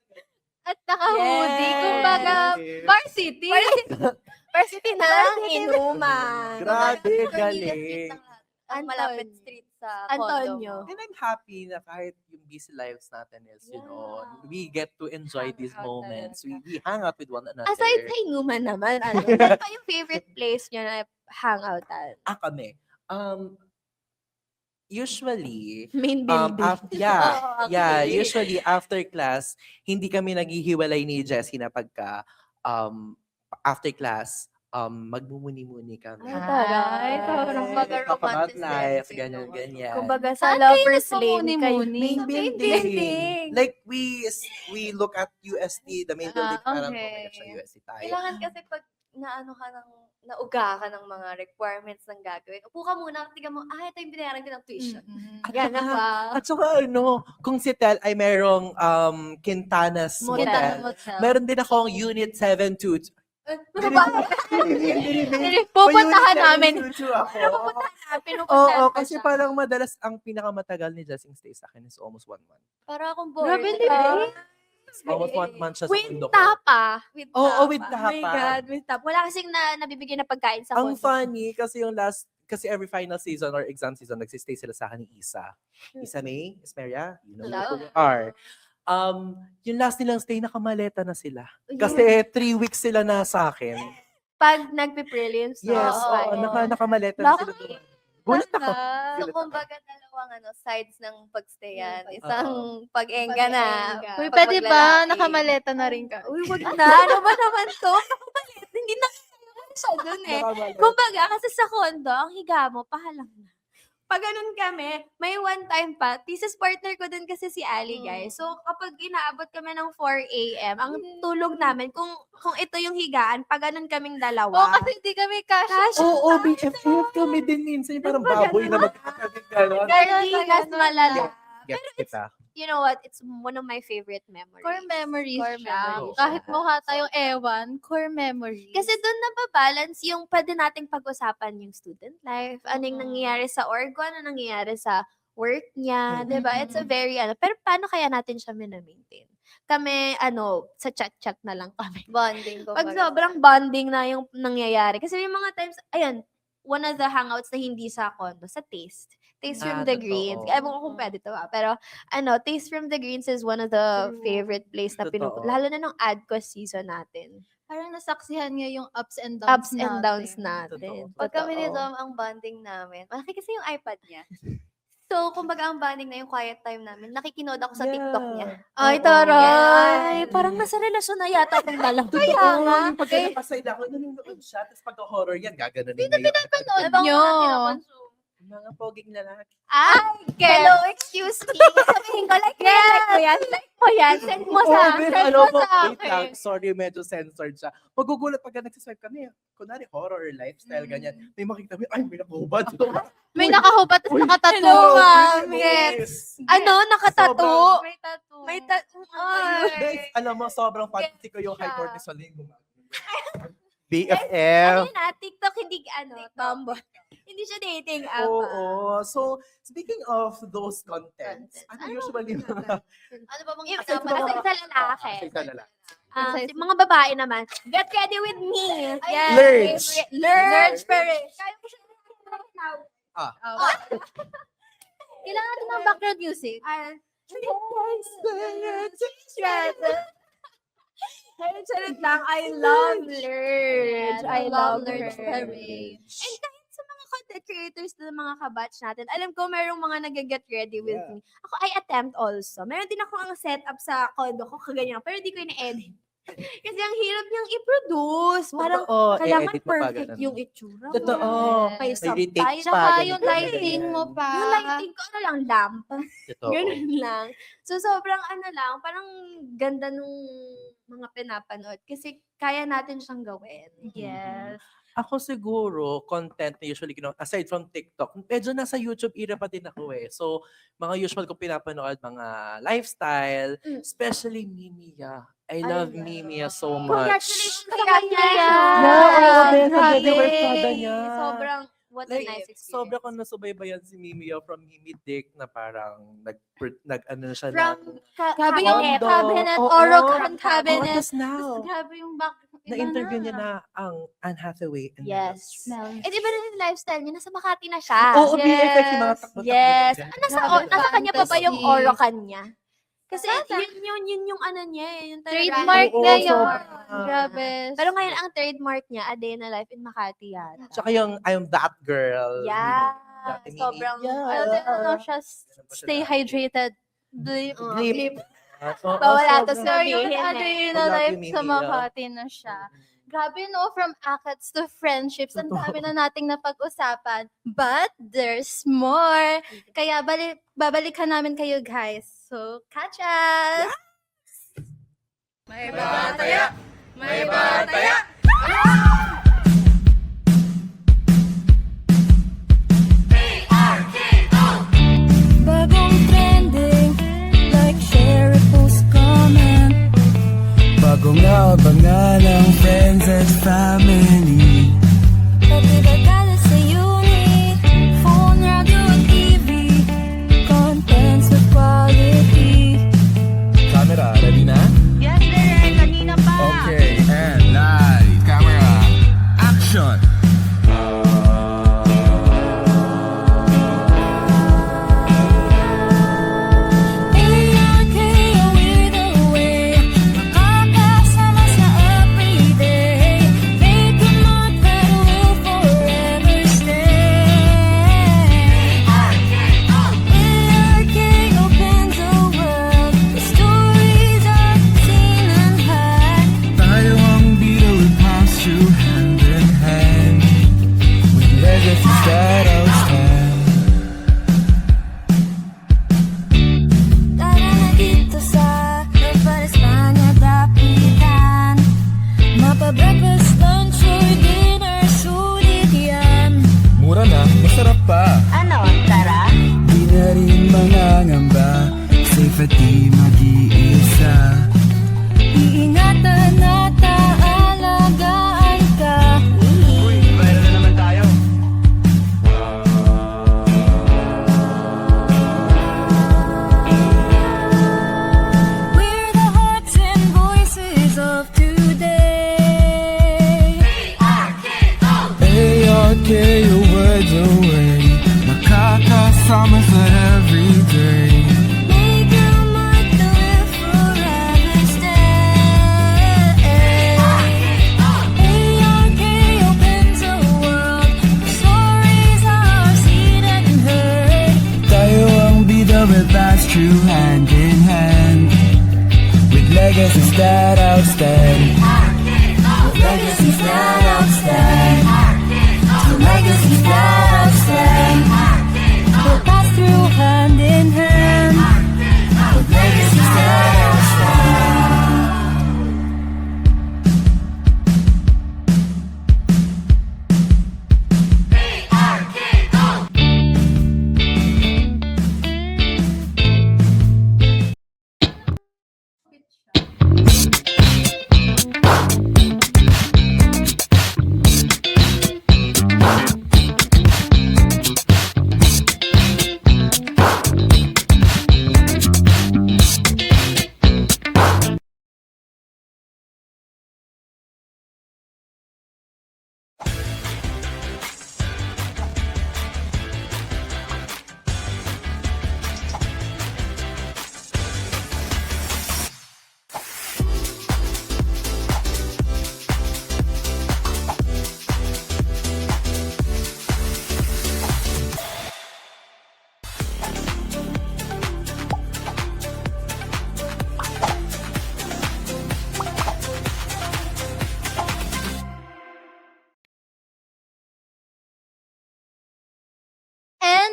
At naka-hoodie. Yes. Kumbaga, varsity. Varsity ng inuman. Grabe, Cornelius Street galing. ng lahat. Ang malapit Antonio. street sa Antonio. condo mo. And I'm happy na kahit yung busy lives natin is, we get to enjoy Hang these out moments. We hang out with one another. Aside sa inuman naman, ano pa yung favorite place niyo na hangoutan? Kami. Usually, Main building. usually after class, hindi kami naghihiwalay ni Jessie na pagka after class, magmumuni-muni kami. Ay, taray. Sobrang Talk about romantic life, setting ganyan, naman. ganyan. Kumbaga sa Saan kayo Lover's Lane kayo. nagmumuni-muni? Main Sa building. building. Like, we look at UST, the main building, parang, oh my okay. gosh, UST tayo. Kailangan kasi pag nauga ka ng mga requirements ng gagawin. Upo ka muna, tingnan mo, ito yung binayaran ko ng tuition. Yan, At saka kung si Tel ay merong Quintanas Motel. Motel, meron din akong Unit 722. Pupuntahan namin. Oo, kasi parang madalas ang pinakamatagal ni Jessing stay sa akin is almost 1 month. Para akong Grabe, bored. di ba? Almost 1 month siya sa With mundo ko. tapa. Oo, with Oh my tapa. God, with tapa. Wala kasing nabibigyan na pagkain sa Ang kondo. funny kasi kasi every final season or exam season, nagsistay sila sa akin ni Isa. Isa May, Ismeria, you know Hello. who you are. Yung last nilang stay, nakamaleta na sila. Kasi 3 weeks sila na sa akin. Pag nagpe-prelims. Yes, oo. nakamaleta na sila. Bakit? Gulat ako. So, kumbaga, dalawang sides ng pagstayan. Yung Isang pag-enga na. Pag-enga. Uy, pag pwede ba? maglalaki. Nakamaleta na rin ka. Uy, wag na. Ano ba naman to? Nakamalit. Hindi na siya dun eh. Nakamaleta. Kumbaga, kasi sa kondo, ang higa mo, pahalang na. Pag ganun kami, may one time pa, thesis partner ko din kasi si Ali, guys. So, kapag inaabot kami ng 4 a.m., ang tulog namin, kung ito yung higaan, pag ganun kaming dalawa. Oo, kasi hindi kami cash. Oo, BFF kami din minsan. Yung parang baboy na magkakagin gano'n. Sardinas malala. Get kita. You know what? It's one of my favorite memories. Core memories Core siya. memories Kahit siya. mukha tayong ewan, core memories. Kasi doon nababalance yung pwede nating pag-usapan yung student life, ano yung nangyayari sa org ko, ano nangyayari sa work niya, di ba? It's a very, pero paano kaya natin siya mina-maintain? Kami, sa chat-chat na lang kami. Bonding. Pag kumbaga. sobrang bonding na yung nangyayari. Kasi may mga times, ayan, one of the hangouts na hindi sa condo, sa Taste. Taste from the Totoo. Greens. Ewan ko kung pwede to pero Taste from the Greens is one of the True. favorite place na Totoo. lalo na nung ADCO season natin. Parang nasaksihan niya yung ups and downs Ups and downs natin. natin. Totoo. Pag kami ni Totoo. Dom, ang bonding namin, malaki kasi yung iPad niya. So, kumbaga ang bonding na yung quiet time namin, nakikinood ako sa TikTok niya. Ay, Oo. taray! Parang nasa relasyon na yata itong dalawa. Kaya nga. Yung pag nakaside ako, nanonood siya, tapos pagka-horror yan, gaganon din na yung Pinapanood Ano bang nyo. mga kinakonsume? mga poging lalaki. Ay, hello, excuse me. Sabihin ko, like mo yan. Like mo yan. Send mo sa akin. pero Send ano mo po, sa wait akin. lang, sorry, medyo censored siya. Magugulat pagka nagsiswipe kami, kunwari horror or lifestyle, ganyan. May makikita mo, ay, may nakahubad. May nakahubad at nakatato. Hello, ma'am. Yes. Nakatato. Sobrang- May tattoo. May tattoo. Guys, alam mo, sobrang fantasy ko yung high siya. cortisol na yung BFF. Ayun na, TikTok hindi, tomboy. Hindi siya dating app. Oo. So, speaking of those contents, ano usually mga... Ano ba bang Yung pinapanood? sa lalaki. Sa lalaki. Yung mga babae naman, get ready with me. Yes. Lurch. Lurch. Kaya ko siya now. Kailangan natin ng background music. Charot lang. I love Lurch. I love Lurch her. Perez. And kahit sa mga content creators na mga kabatch natin, alam ko merong mga nag-get ready with me. Ako, I attempt also. Meron din ako ang setup sa condo ko, kaganyan. Pero di ko ina-edit. Kasi ang hirap niyang i-produce. Parang Totoo, kailangan i-edit mo pa, perfect ganun. yung itsura. mo. Totoo. May May subtitle. retake pa. Tsaka ganito, yung ganyan. lighting mo pa. Yung lighting ko, ano lang, lamp. Totoo. Ganun lang. So, sobrang ano lang, parang ganda nung mga pinapanood. Kasi kaya natin siyang gawin. Yes. Ako siguro, content na usually, aside from TikTok, medyo nasa YouTube era pa din ako eh. So, mga usual ko pinapanood, mga lifestyle, especially Mimiya. I love Mimiya so much. Congratulations sa Kaya kanya! niya. Oo, din, sa Grabe. Deliversada niya. Sobrang, what a Like, nice experience. sobra ko nasubaybayan si Mimiya from Mimi Dick na parang ano siya From Grabe yung cabinet. cabinet, Oo. Orocan Oh, cabinet. tapos now, Grabe yung back. na-interview niya na ang Anne Hathaway. And Yes. Smells. Eh, di ba rin yung lifestyle niya? Nasa Makati na siya. Oo, BFF yung mga takbo-takbo. Yes. dyan. Nasa kanya pa ba yung Fantasy. Orocan niya? Kasi Nasa- yun yung ano niya eh. Yung talaga- Trademark Oo, na yun. sobra. Grabe. Pero ngayon, ang trademark niya, A Day in a Life in Makati yata. Tsaka yung I'm that girl. Yeah. Dati Mimi. Sobrang, Ano siya, stay hydrated. Bleep. Bleep. Oo, Bawala to sobra. sa So, yung Sabihin ano eh. yun I na love life you, sa Mimi, Makati na siya. Grabe no, from ACATS to friendships, ang dami na nating napag-usapan. But there's more. Kaya babalikan namin kayo guys. So, catch us! May bataya! May bataya! Bagong trending, like, share, post, comment. Bagong abangan ng friends and family. Pati barkada sa uni, phone, radio, at TV. Contents with quality. Camera, ready na? Yes, Direk. Kanina pa. Okay, and light, camera, action! ARKO either way, makakasama sa everyday. Make a mark that will forever stay. ARK opens the world, the stories I've seen and heard. Tayo ang bida, we pass through hand in hand with legacies that outstand. Tara na dito sa Nueva España, dapitan. Mapa-breakfast, lunch, or dinner, sulit yan. Mura na, masarap pa. Ano? Tara? Di na rin mangangamba, safe at di mag-iisa. Iingatan at aalagaan ka. We're the hearts and voices of today. ARK, your words away, nakakasama sa everyday. Make a mark that will forever stay. ARK opens a world of stories I've seen and heard. Tayo ang bida, we'll pass through hand in hand with legacies that outstand. Legacies that outstand. Legacies that outstand. We'll pass through hand in hand with legacies that outstand.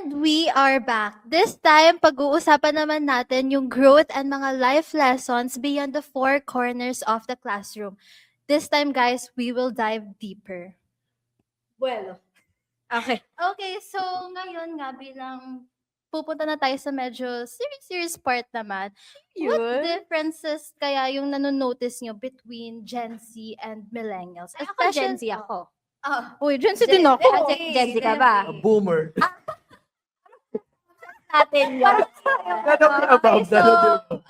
And we are back. This time, pag-uusapan naman natin yung growth and mga life lessons beyond the four corners of the classroom. This time, guys, we will dive deeper. Bueno. Okay. Okay, so ngayon nga bilang pupunta na tayo sa medyo serious part naman. What differences kaya yung nanonotice nyo between Gen Z and millennials? Ako, Gen Z ako. Uy, Gen Z din ako. Gen Z ka ba? Boomer. Natin yan. About So,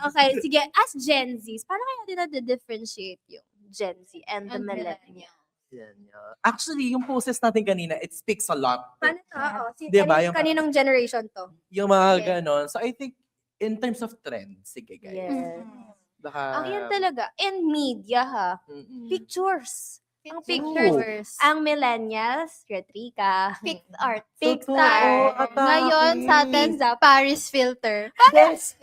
okay, sige. As Gen Zs, paano kaya din differentiate yung Gen Z and the And millennials? Yan, yan. Actually, yung poses natin kanina, it speaks a lot. Paano to? Diba, yung- Kaninong generation to? Yung mga Okay. ganon. So, I think, in terms of trends, sige guys. Yes. Baka, Ang yan talaga. And media ha. Mm-mm. Pictures. Ang Pictures. Ang millennials, Retrika. Fixed art. Fixed Totoo, art. atake. Ngayon sa atin, Paris filter. Yes.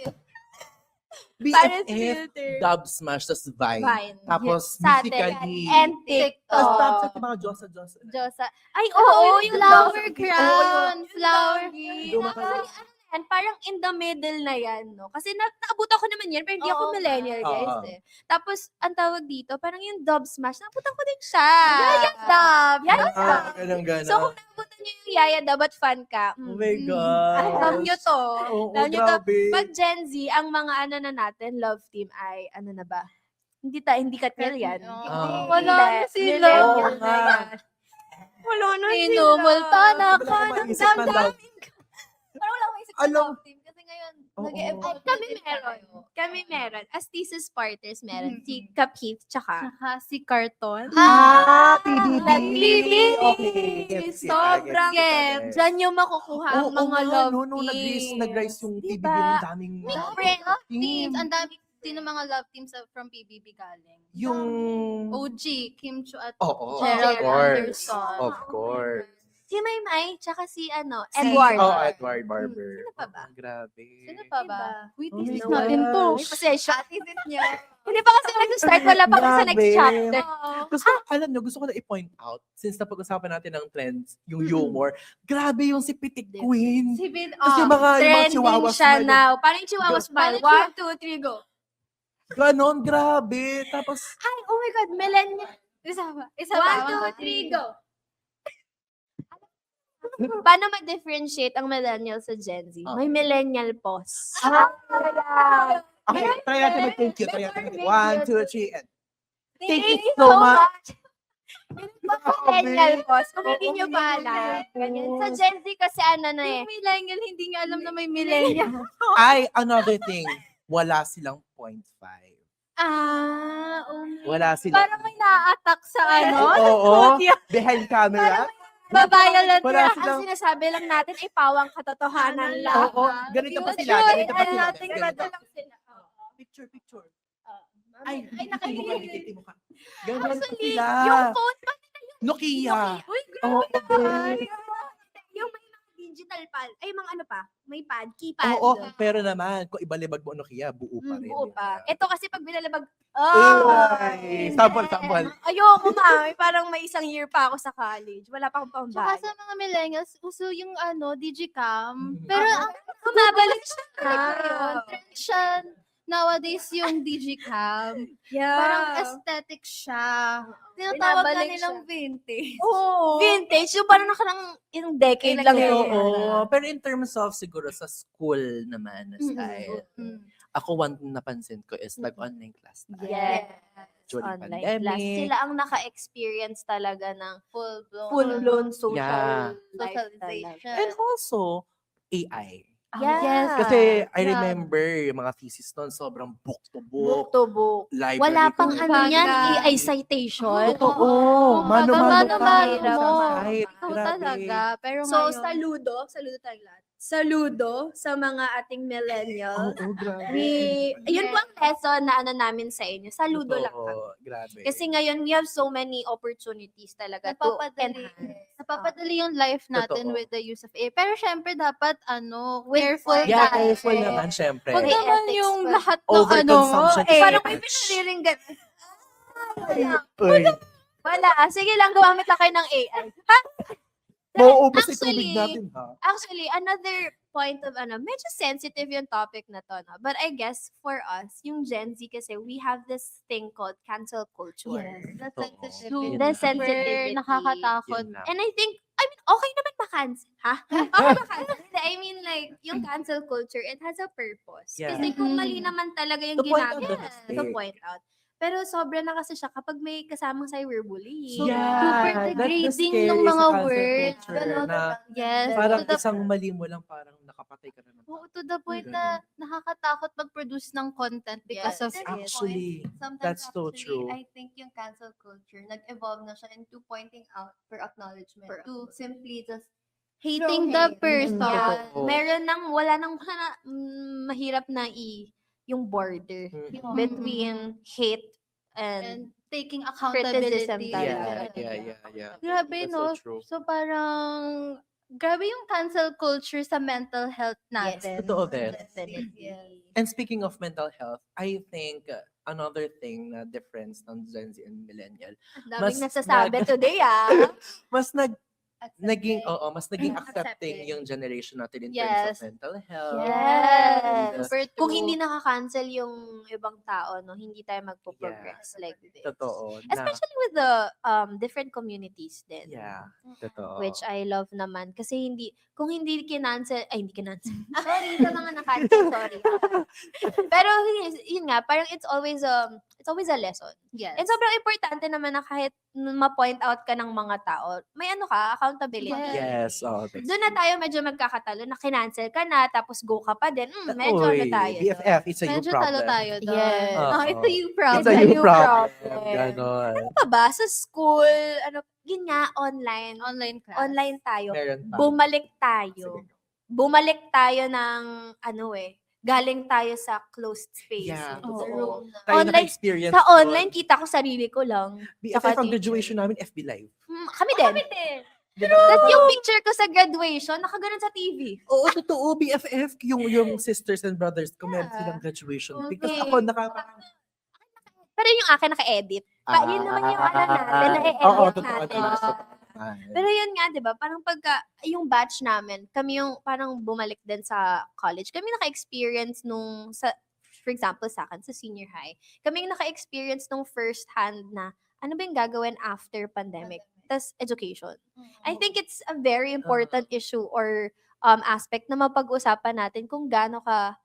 Paris BFF, filter. Dub Smash, tas Vine. Vine. Tapos, Sa atin. musically. And Tapos, TikTok. dub sa mga Diyosa. Diyosa. Ay, oo, yung flower dog. crown. Yung Flower. doggy. Yung mga- Actually, ano yan, parang in the middle na yan, no? Kasi naabutan ko naman yan, pero hindi ako Oo. millennial, guys, Oo. eh. Tapos, ang tawag dito, parang yung Dub Smash, naabutan ko din siya. Yaya Dub. Yaya Ah, ganun. So, kung naabutan niyo yung Yaya Dub at fan ka, Oh my God. alam niyo to. Oo, Alam niyo to. grabe. Pag Gen Z, ang mga ano na natin, love team ay, ano na ba? Hindi Katniel yan. Ah. Wala na Hindi, sila. millennial Oo na nga. yan. Wala na sila. Inumulta na Wala ka akong ng maisip ng love. Parang wala akong isip sa Alam- love team. Kasi ngayon, Oo. nag-evolve Kami din meron. tayo. Kami meron. As thesis partners, meron. Mhm. Si Kapith, tsaka Saka si Carton. PBB. Okay. Gets it, Sobrang I get it. Diyan yung makukuha ang Oo mga nga, love no, no, teams. nag-rise yung PBB Diba? ng daming Friend, Love teams. Ang dami sino mga love teams from PBB galing. Yung... OG, Kim Chu at Oo, Gerald of course. Anderson. Of course. si Maymay, tsaka si Si- Edward. Oh, Edward Barber. Sino pa ba? Oh, grabe. Sino pa ba? Uy, Oh thesis my natin to. gosh. Ay, pasensya. Thesis niyo. Hindi pa kasi nag-start. Wala pa kasi sa next Grabe. chapter. Gusto, alam nyo, gusto ko na i-point out, since napag-usapan natin ng trends, yung humor, grabe yung si Pitik Queen. Si Bin, Kasi yung mga Trending chihuahua siya smile. now. Parang yung chihuahua smile. Parang 1, 2, 3, go. Ganon, grabe. Tapos, Ay, oh my God, millennial. Isa pa. Isa pa. 1, 2, 3, go. Paano mag-differentiate ang millennial sa Gen Z? May millennial pause. okay, try natin mag-thank you. Try natin mag-thank you. 1, 2, 3, and... Thank you you so so much. much. Millennial pause. Kung hindi nyo pa alam. Ganyan. Sa Gen Z kasi ano na eh. Yung millennial, hindi nga alam na may millennial. Ay, another thing. Wala silang 0.5. Wala silang... Parang may na-attack sa ano. Oo. Behind camera. Babayalan Wala Ang silang... sinasabi lang natin ay pawang katotohanan lang. Oo. Ganito pa sila. Ganito pa sila. Ganito. Picture. Ay, nakikiti mo ka. Ganyan pa sila. Yung phone pa Nokia. Uy, Oo. yung may mga digital pad. Ay, mga ano pa? May pad, keypad. Oo, pero naman, kung ibalibag mo Nokia, buo pa rin. Buo pa. diba? Ito kasi pag binalabag, Ay, sample. Ayoko parang may isang year pa ako sa college. Wala pa akong Tsaka pambayad. sa mga millennials, uso yung digicam. Mhm. Pero ang Bumabalik siya. ngayon, trend siya nowadays yung digicam. Yeah. Parang aesthetic siya. Tinatawag na Binabalik nilang siya. vintage. Oo. Vintage. Yung parang nakarang ilang decade lang Ilang yun. Oo. Pero in terms of siguro sa school naman na style, Mm. ako one napansin ko is nag-online class tayo. Yes. During Online pandemic. class. Sila ang naka-experience talaga ng Full-blown. full-blown social Yeah. life Socialization. And also, AI. Yeah. Yes. Kasi I Yeah. remember yung mga thesis noon, sobrang book to Book book. to book. Library Wala to pang book. ano yan, Baga. AI citation. Oo. Mano-mano Mano-mano mo. Kahit, Ikaw grabe. talaga. Pero So, ngayon, saludo tayong lahat. Saludo sa mga ating millennials. Oo, grabe. Yun po ang lesson na ano namin sa inyo. Saludo lang kami. Oo, grabe. Kasi ngayon, we have so many opportunities talaga to napapadali. enhance. Napapadali yung life natin Totoo. with the use of AI. Pero syempre, dapat With careful Yeah, tayo. careful naman, syempre. Huwag May naman ethics yung pa. lahat ng Overconsumption is Parang may bad. pinariringgan. Uy. Wala. Sige lang, gumamit lang kayo ng AI. Ha? Mauubos yung Actually, tubig natin, ha? Actually, another point of medyo sensitive yung topic na to, no? But I guess for us, yung Gen Z kasi, we have this thing called cancel culture. The Totoo. sensitivity. Yun The lang. sensitivity. Nakakatakot. Yun lang. And I think, okay naman ma-cancel. Ha? Okay ma-cancel. Hindi, I mean, like, yung cancel culture, it has a purpose. Yeah. Kasi kung mali Mhm. naman talaga yung To point out ginagawa, the to mistake. point out. Pero sobra na kasi siya kapag may kasamang cyberbullying. So, Yeah, super that's the degrading scary ng sa mga cancel words. culture na Yes, parang to the, isang mali mo lang parang nakapatay ka na ng oo, tao. to the point na nakakatakot mag-produce ng content because of Yes. it. Actually, Sometimes that's so actually, true. I think yung cancel culture, nag-evolve na siya into pointing out for acknowledgement to simply just Hating throw the hate. person. Yeah. Totoo. Meron nang, wala nang mahirap na yung border Mhm. between hate And and taking criticism accountability. talaga. Yeah. Grabe, That's no? so true. So, parang, grabe yung cancel culture sa mental health natin. Totoo din. Definitely. And speaking of mental health, I think another thing na difference ng Gen Z and Millennial, Ang daming Mas nasasabi nag- today, mas Accepting. mas naging accepting Accepting. yung generation natin in Yes. terms of mental health. Yes. And, Super Kung true. hindi nakaka-cancel yung ibang tao, no, hindi tayo magpo-progress like this. totoo. Especially with the different communities din. Yeah, totoo. Which I love naman. Kasi kung hindi hindi kinancel. Sorry sa mga na-cancel, sorry. Pero yun nga, parang it's always a lesson. Yes. And sobrang importante naman na kahit ma-point out ka ng mga tao, may accountability. Yes, Doon na tayo medyo magkakatalo na kinancel ka na, tapos go ka pa din. Medyo tayo doon. BFF, it's a you Medyo problem. talo tayo doon. Yes. Oh, it's a you It's problem. a you you problem. problem. Ganon. Ano ba? Sa school, yun nga, online. Online class. Online tayo. Meron pa. Bumalik tayo. Sige. Bumalik tayo ng, galing tayo sa closed space. Yeah, into the totoo. room. Tayo Online- naka-experience Sa doon. online, kita ko sarili ko lang. BFF Saka ang teacher. graduation namin, FB Live. Kami din. Tapos yung picture ko sa graduation, nakaganon sa TV. Oo, totoo, BFF. Yung sisters and brothers ko, meron silang graduation. Because Okay. ako Pero yung akin naka-edit. Yun naman yung natin, na-edit Oo, totoo. natin. totoo. Pero yun nga, di ba? Parang pagka, yung batch namin, kami yung parang bumalik din sa college. Kami naka-experience for example, sa akin, sa senior high. Kami yung naka-experience nung first hand na, ano ba yung gagawin after pandemic? Tas education. I think it's a very important issue or aspect na mapag-usapan natin kung gaano ka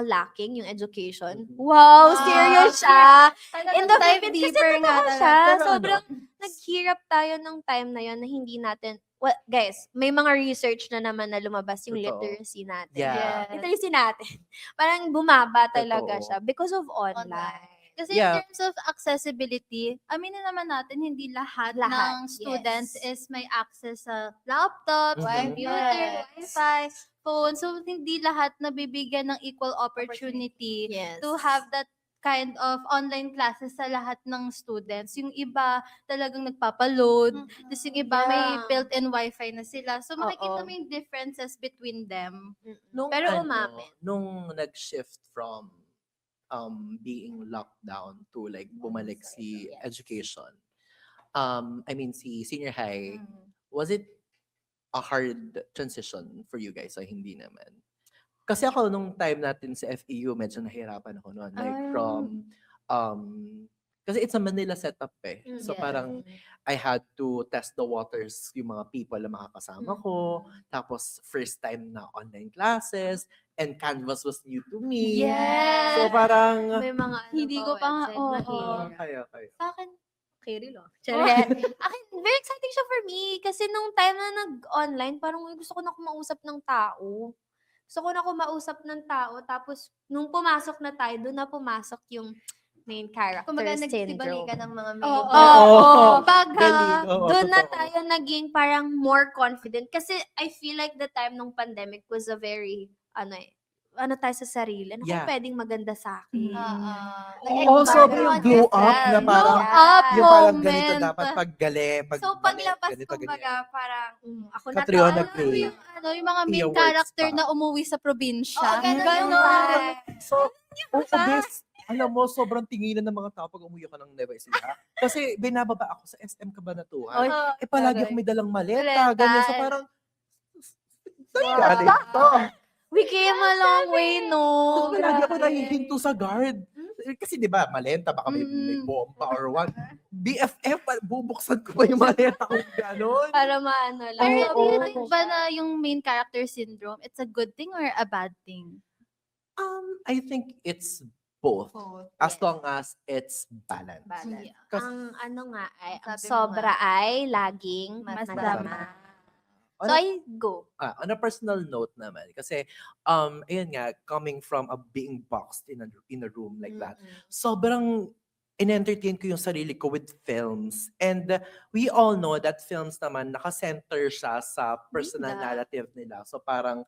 lacking yung education. Wow, serious siya! In the dive Philippines, deeper kasi nga totoo siya. talaga. Sobrang naghirap tayo ng time na yon na hindi natin, well, guys, may mga research na naman na lumabas yung Totoo. literacy natin. Yeah. Literacy natin. Parang bumaba talaga Totoo. siya because of online. Kasi Yeah. in terms of accessibility, aminin naman natin, hindi lahat, Lahat, ng students yes. is may access sa laptop, Mhm. computer, Yes. wifi, phone. So, hindi lahat nabibigyan ng equal opportunity Yes. to have that kind of online classes sa lahat ng students. Yung iba talagang nagpapaload. Tapos yung iba may Yeah. built-in wifi na sila. So, Oo. makikita mo yung differences between them. Pero umamin. Nung nag-shift from being locked down to like bumalik si education, I mean si senior high, was it a hard transition for you guys? Ay, hindi naman. Kasi ako nung time natin sa FEU, medyo nahirapan ako noon. Like from, kasi it's a Manila setup eh. So Yes. parang I had to test the waters yung mga people na makakasama ko. Tapos first time na online classes and Canvas was new to me. Yes. So parang, May mga Hindi ko pa nga- website na oo. hirap. kayo. Sa akin, Carry lang. Akin, very exciting siya for me. Kasi nung time na nag-online, parang gusto ko na kumausap ng tao. Gusto ko na kumausap ng tao. Tapos, nung pumasok na tayo, doon na pumasok yung main character Kumbaga, syndrome. nagsibalikan ng mga Oo. main. Oo. Baga, Galing. Oo, doon na totoo. tayo naging parang more confident. Kasi I feel like the time nung pandemic was a very, ano tayo sa sarili. Ano Yeah. kung pwedeng maganda sa akin? Also, yung glow up na parang, Glow up yung parang ganito moment. dapat paggali, So, paglabas, kumbaga, parang, ako na to. Catriona Alam mo Gray. yung Yung mga main Tia Works character pa. na umuwi sa probinsya. Oo, ganun yung Ganon. vibe. So, ubis, Alam mo, sobrang tinginan ng mga tao pag umuwi ka ng Nueva Ecija. Kasi binababa ako sa SM Cabanatuan. Palagi ako may dalang maleta, ganyan. So parang, saan galing to? We came a long way, no? So, palagi ako nahihinto sa guard. Kasi di ba, maleta, baka may bomba or what. BFF, bubuksan ko pa yung maleta ko gano'n. Para maano lang. Pero do you Oo. think ba na yung main character syndrome, it's a good thing or a bad thing? I think it's both. As long as it's balanced. Balance. Kas- Ang ano nga ay, ang Sabi mo sobra ay laging Masama. masama. Ano- So, I go. On a personal note naman, kasi, ayun nga, coming from being boxed in a room like that, sobrang in-entertain ko yung sarili ko with films. And we all know that films naman, nakasenter siya sa personal narrative nila. So parang,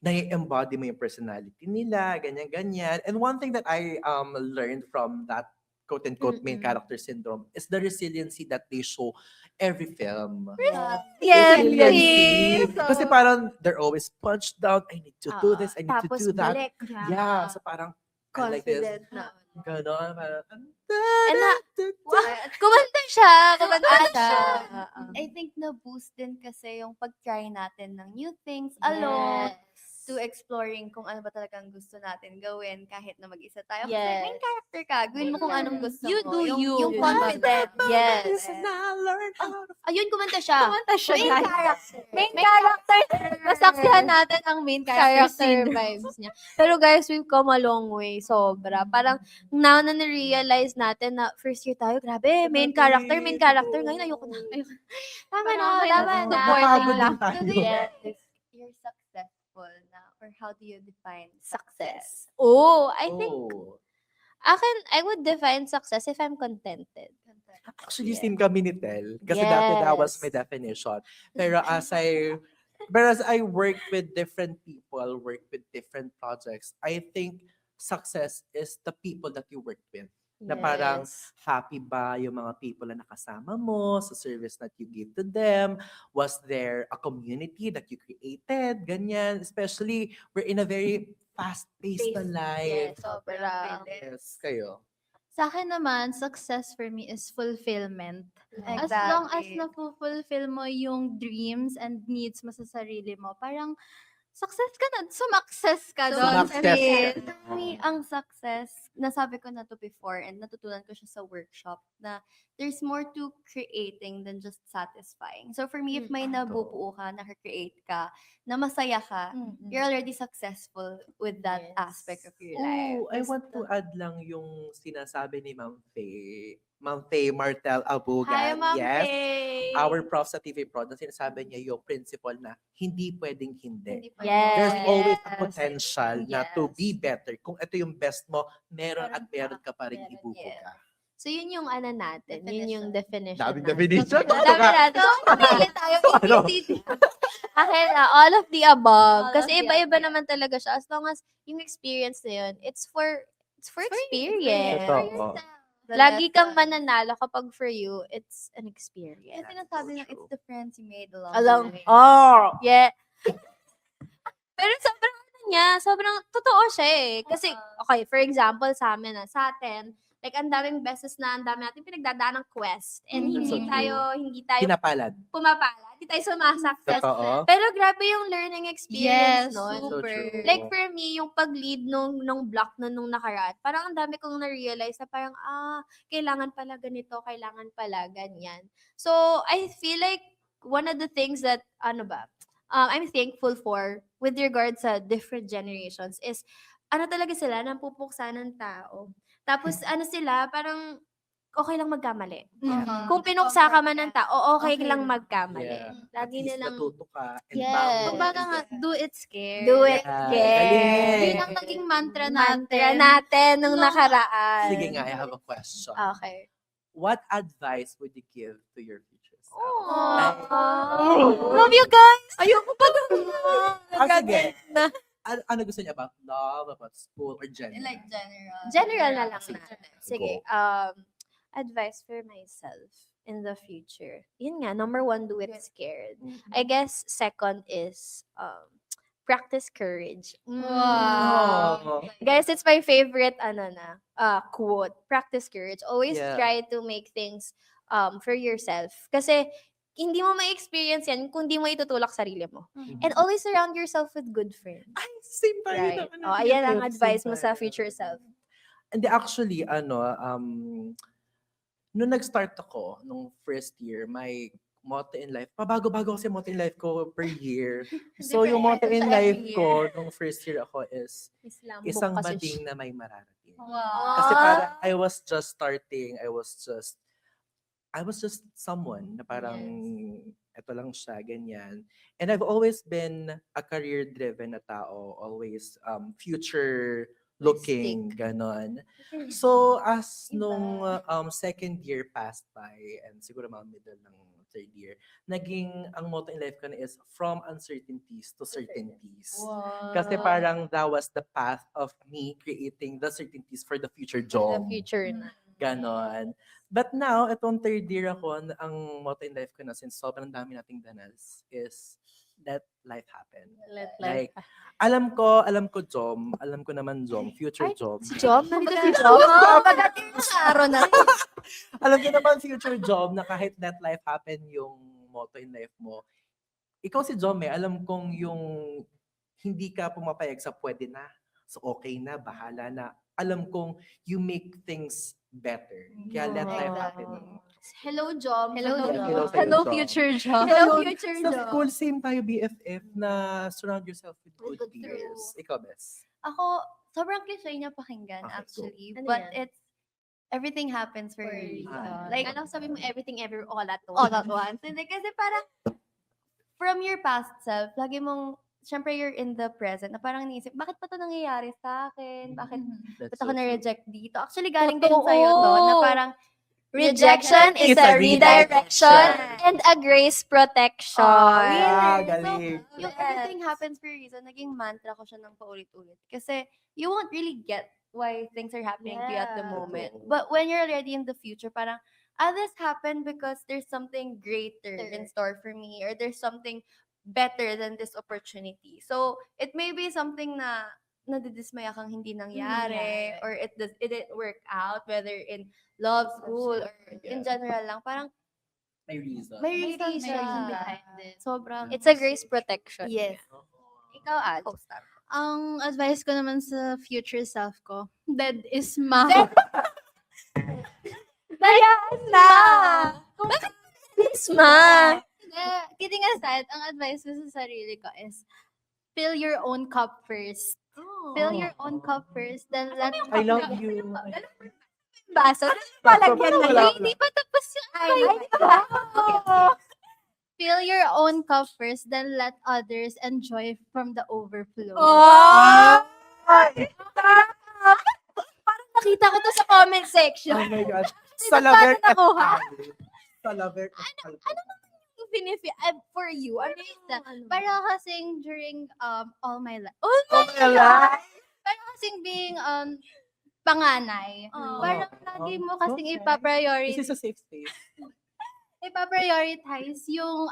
nai-embody mo yung personality nila, ganyan-ganyan. And one thing that I learned from that quote-unquote main character syndrome is the resiliency that they show every film. Yes, Resiliency. please. Kasi parang they're always punched down. I need to do this. I need to Tapos do that. balik. Yeah. So parang, I like this. Confident na. Ganon. Parang, And Kumanta siya. Kumanta siya. I think na-boost din kasi yung pag-try natin ng new things alone to exploring kung ano ba talagang gusto natin gawin kahit na mag-isa tayo. Kasi Yes. main character ka, gawin mo kung anong gusto You mo. do yung, you. Yung You confident. Yes. And I learned how to Ayun, kumanta siya. Kumanta siya. Main character. Main character. Masaksihan natin ang main character Character syndrome. vibes niya. Pero guys, we've come a long way. Sobra. Parang now na na-realize natin na first year tayo, grabe, main character. Ngayon ayoko na. Tama na, Parang tama okay na. na. Napagod din tayo. Yes. You're successful na. Or how do you define success? Oh, I think, Oh. I would define success if I'm contented. Actually, same kami ni Tel. Kasi dati that was my Yes. definition. Pero as I work with different people, work with different projects, I think success is the people that you work with. Na parang Yes. happy ba yung mga people na nakasama mo sa service that you give to them? Was there a community that you created? Ganyan. Especially, we're in a very fast-paced na life. Yes, sobrang Yes, kayo. Sa akin naman, success for me is fulfillment. As Exactly. long as na-fulfill mo yung dreams and needs mo sa sarili mo, parang success ka na. Sumakses ka doon. Sumakses sis. ka. For me, ang success, nasabi ko na to before and natutunan ko siya sa workshop na there's more to creating than just satisfying. So for me, if may nabubuo ka, nakakreate ka, na masaya ka, you're already successful with that Yes. aspect of your life. Oh, I want to add lang yung sinasabi ni Ma'am Faye. Ma'am Faye Martel Abugan. Hi, Ma'am Yes. Faye. Our prof sa TV Pro, na sinasabi niya yung principle na hindi pwedeng hindi. Hindi pa- Yes. There's always a Yes. potential na to be Yes. better. Kung ito yung best mo, meron at Meron meron ka pa rin Meron, ibuko yes. ka. So, yun yung ano natin. Yun yung definition. Daming natin. definition. Dami natin. Pili tayo. Ano? Akin na, all of the above. All Kasi of the iba-iba above. naman talaga siya. As long as yung experience na yun, it's for experience. Totoo. Lagi kang mananalo kapag for you, it's an experience. Kasi sinasabi lang, it's the friends you made along, Along, the way. oh, yeah. Pero sobrang ano niya, sobrang totoo siya eh. Kasi, okay, for example, sa amin sa atin, like, ang daming beses na, ang dami natin pinagdadaan ng quest. And That's so hindi tayo Pinapalad. pumapala. Hindi tayo sumasakses. Totoo. Pero grabe yung learning experience Yes, nun. So super. true. Like for me, yung pag-lead nung block nung nakaraan, parang ang dami kong na-realize na parang, kailangan pala ganito, kailangan pala ganyan. So, I feel like one of the things that, I'm thankful for with regards sa different generations is, talaga sila, napupuksa ng tao. Tapos, sila, parang, okay lang magkamali. Kung pinuksa ka man ng tao, okay lang magkamali. Yeah. At Lagi least nilang, natuto ka. And Yes. bago Kumbaga ka. nga, do it scared. do it. Yeah. Yes. Galing. Yun ang naging mantra Mantra natin. natin nung Nung- nakaraan. Sige nga, I have a question. Okay. What advice would you give to your future self? Love you guys! Ayoko pa Sige. Ano gusto niya about love, about school, or gender? Like general. General na lang Sige. natin. Sige. Advice for myself in the future. Yun nga, number 1, do it scared. I guess second is practice courage. Wow. Oh. Guys, it's my favorite quote. Practice courage. Always Yeah. try to make things for yourself. Kasi hindi mo ma-experience yan kung di mo itutulak sarili mo. And always surround yourself with good friends. Ay, same tayo Right. naman. Oh, ayan ang Same advice mo sa tayo. future self. Hindi, actually, nung nag-start ako, nung first year, my motto in life, pabago-bago kasi motto in life ko per year. So, yung motto in life ko, nung first year ako is, isang bading na may mararating. Wow. Kasi parang I was just starting, I was just someone na parang eto lang siya, ganyan. And I've always been a career-driven na tao, always future looking, ganon. So, as nung second year passed by, and siguro mga middle ng third year, ang motto in life ko na is from uncertainties to certainties. Kasi parang that was the path of me creating the certainties for the future The job. future na. Ganon. But now, itong third year ako, ang motto in life ko na since sobrang dami nating danas is let life happen. Like, alam ko, Jom, alam ko naman, Jom, future Jom. Si Jom? Nandito si Jom? Pagdating mo sa araw na to. Alam ko naman, future Jom, na kahit let life happen yung motto in life mo, ikaw si Jom alam kong yung hindi ka pumapayag sa pwede na, so okay na, bahala na. Alam kong you make things better. Kaya let life happen. Hello, Jom. Hello, Jom. Jom. Hello, future Jom. Hello, future Sa Jom. school, same tayo BFF na surround yourself with good good peers. Ikaw, Bes. Ako, sobrang cliche niya pakinggan Okay, go. actually. Ano But yan? it's, everything happens for a reason. Like, Like, ano sabi mo, everything ever all at All once. at once. hindi, kasi parang, from your past self, lagi mong, syempre you're in the present, na parang iniisip, bakit pa to nangyayari sa akin? Bakit That's ba't ako so true. na-reject dito? Actually, galing din sa'yo to, na Totoo. parang, Rejection is It's a a redirection redirection. and a grace protection. Ah, So, galing. yung everything happens for a reason, naging mantra ko siya ng paulit-ulit. Kasi, you won't really get why things are happening to you at the Yeah. moment. Totoo. But when you're already in the future, parang, this happened because there's something greater in store for me, or there's something better than this opportunity. So, it may be something na nadidismaya kang hindi nangyari, or it didn't work out, whether in love, school, or in general lang. Parang, May reason. may May reason reason siya. behind it. Sobrang, It's a grace protection. yes. Ikaw, Ad. Ang advice ko naman sa future self ko, dead is ma. Dayan na! Bakit Isma? Kidding aside, ang advice ko sa sarili ko is, fill your own cup first. Fill your own cup first, then let I love you. Baso? Palagyan na yun. Hindi pa tapos yung Fill your own cup first, then let others enjoy from the overflow. Oh! Parang nakita ko to sa comment section. Oh my gosh. Sa lover Paano nakuha? Sa lover For you, ano Para kasing during all my life. Oh my God. Para kasing being panganay. Oh. Parang lagi mo kasing Okay. ipaprioritize This is a safe space. ipaprioritize yung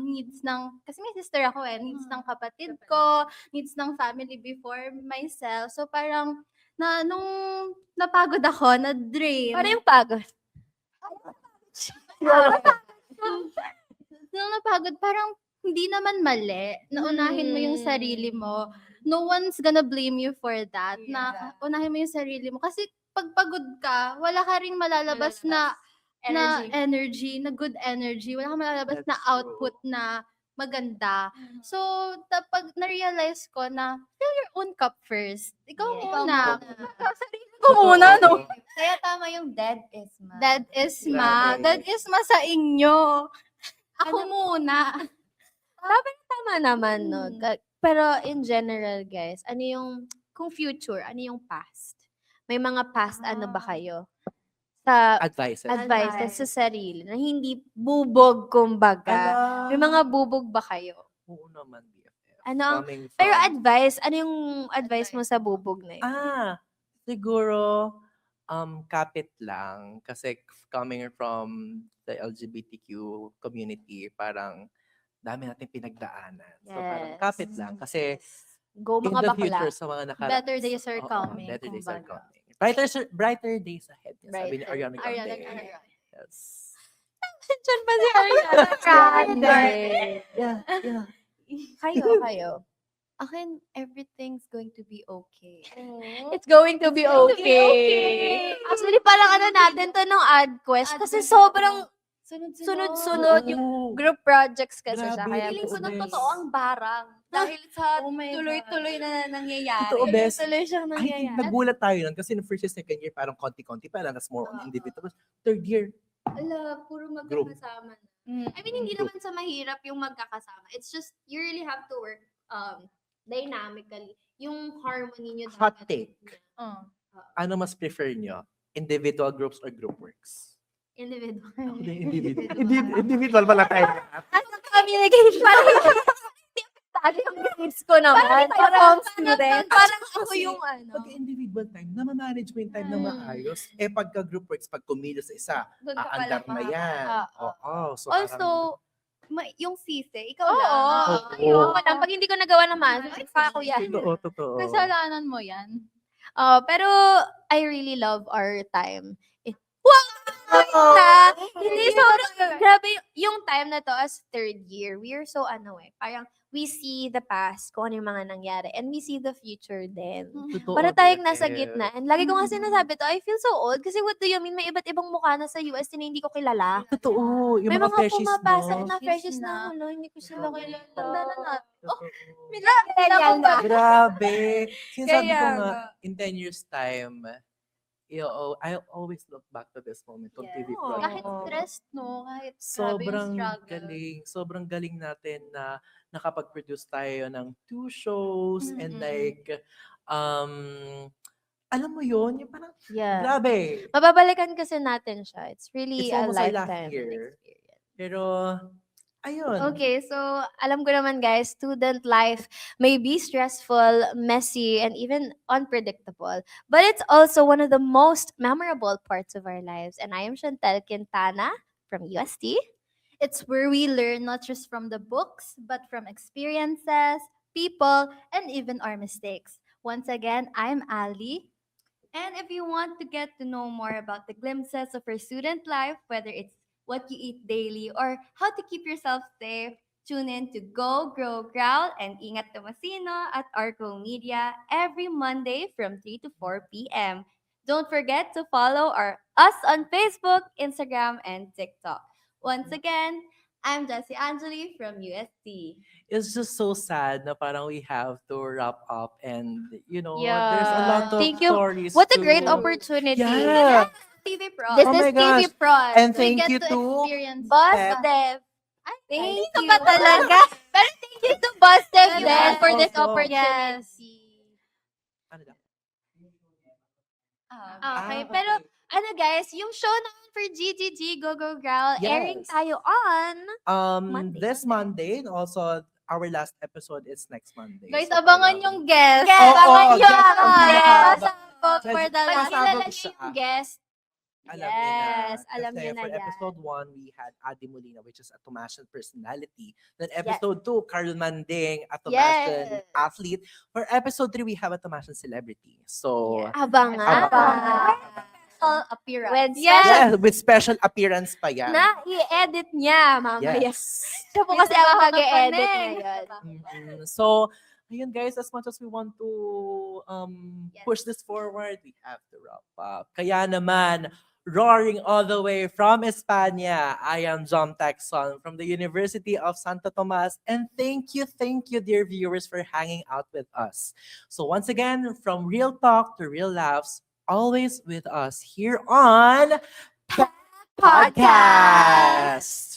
needs ng, kasi may sister ako needs ng kapatid ko, needs ng family before myself. So parang, nung napagod ako, na-drain. Ano yung pagod? Nung napagod, parang hindi naman mali na unahin mo yung sarili mo. No one's gonna blame you for that. Na unahin mo yung sarili mo. Kasi pag pagod ka, wala ka ring malalabas na energy, na good energy. Wala kang malalabas na That's true. output na maganda. So, pag na-realize ko na, fill your own cup first. Ikaw muna. Sarili ko muna, no? Kaya tama yung dead is ma. That is ma. Grabe. That is ma sa inyo. Ako muna. Tama naman, no? Pero in general, guys, ano yung, kung future, ano yung past? May mga past ano ba kayo? Sa Advices. advices sa sarili na hindi bubog, kumbaga. Ala. May mga bubog ba kayo? Oo naman, BFF. Ano ang- Coming Pero from- advice, ano yung advice mo sa bubog na yun? Siguro, kapit lang. Kasi coming from the LGBTQ community, parang dami nating pinagdaanan. So parang Yes. kapit lang. Kasi Go in mga the bakla. future sa mga Better days are Oo, coming, better days are kumbaga. coming. Brighter days ahead. Sabi ni Brighter. Ariana Ariana Grande. Grande. Yes. Diyan pa si Ariana Grande. Yeah, yeah. Kayo. Akin, everything's going to be okay. It's going to be going to be okay. Actually, parang ano natin to nung ad quest. Kasi sobrang sunod-sunod yung Oo. group projects kasi siya. Grabe, Kaya Feeling ko totoo, ng Bes. totoo ang barang. Dahil sa Oh my God. tuloy-tuloy na nangyayari. Totoo, Bes. tuloy siyang I think nangyayari. nagulat tayo nun kasi no first year, second year, parang konti-konti pa lang. That's more on individual. Third year, Ala, puro Group. magkakasama na. Mm. I mean, hindi naman sa mahirap yung magkakasama. It's just, you really have to work dynamically. Yung harmony nyo Hot dapat. take. Oh. ano mas prefer nyo? Individual groups or group works? Individual. Individual pala tayo. Communication. Parang yung grades ko naman. Parang student. Parang ako Kasi yung ano. Pag individual time, namamanage mo yung time na maayos. Eh pagka group works, pag kumilos sa isa, Doon ka pala aandar na yan. Oo. So Also, parang, yung sisi, ikaw Oo. lang. Oo. Ako lang. Pag hindi ko nagawa naman, ay, ako yan. totoo. Kasalanan mo yan. Pero I really love our time. Wow! Hindi, sobrang grabe yung time na to as third year. We are so parang we see the past, kung ano yung mga nangyari, and we see the future din. Totoo, Para tayong nasa Beth. gitna. And lagi ko nga sinasabi to, I feel so old. Kasi what do you mean? May iba't ibang mukha na sa US na hindi ko kilala. Totoo. Yung May mga freshies pumapasok mo. na freshies Freshies na, na. hulo, hindi ko sila kilala. Tanda na natin. Totoo. Millennial na. Grabe. Sinasabi Kaya ko nga, nga. in 10 years time, I always look back to this moment on TV Yes. program. Kahit stressed, no? Kahit grabe yung Sobrang struggle. galing. Sobrang galing natin na nakapag-produce tayo ng 2 shows and Mm-mm. like, alam mo yun, yung parang, Yeah. grabe. Mababalikan kasi natin siya. It's really It's a almost our last lifetime year. experience. Pero, ayun. Okay, so alam ko naman guys, student life may be stressful, messy, and even unpredictable. But it's also one of the most memorable parts of our lives. And I am Chantel Quintana from UST. It's where we learn not just from the books, but from experiences, people, and even our mistakes. Once again, I'm Ali. And if you want to get to know more about the glimpses of your student life, whether it's what you eat daily or how to keep yourself safe, tune in to Go, Grow, Growl and Ingat Tomasino at Arco Media every Monday from 3 to 4 p.m. Don't forget to follow us on Facebook, Instagram, and TikTok. Once again, I'm Jessie Angeli from UST. It's just so sad na parang we have to wrap up and, there's a Yeah. lot of Thank you. stories What a great to- opportunity. Yeah. TV Pro. This Oh is my TV gosh. Pros. And We thank get you to to experience Boss Pep. Dev. Thank Dito you. ba talaga? Pero thank you to Boss Dev And din then for this also- opportunity. ano daw? Okay, Ah, pero ano guys, yung show naman for GGG Go Go Growl, airing Yes. tayo on Monday. This Monday, and also our last episode is next Monday. Guys, So, abangan parang- yung guest. Yes, Oo, abangan nyo. yes, Yes. Pasabog for the Yes. last. Pasabog Pagkilala nyo siya. yung guest. Alam niyo na. Yes, alam Kasi niyo na for yan. episode 1, we had Adi Molina, which is a Tomasian personality. Then episode 2, Carl Manding, a Tomasian Yes. athlete. For episode 3, we have a Tomasian celebrity. So, Abangan. Abangan. Special appearance. With yeah, special with special appearance pa yan. na i-edit niya mamaya. Yes. Siya po May kasi ang trabaho ka pa mag-e-edit din. ngayon. So, ayun guys, as much as we want to push this forward, we have to wrap up. Kaya naman, roaring all the way from España, I am John Texon from the University of Santo Tomas. And thank you, dear viewers, for hanging out with us. So once again, from real talk to real laughs, always with us here on Podcast. Podcast.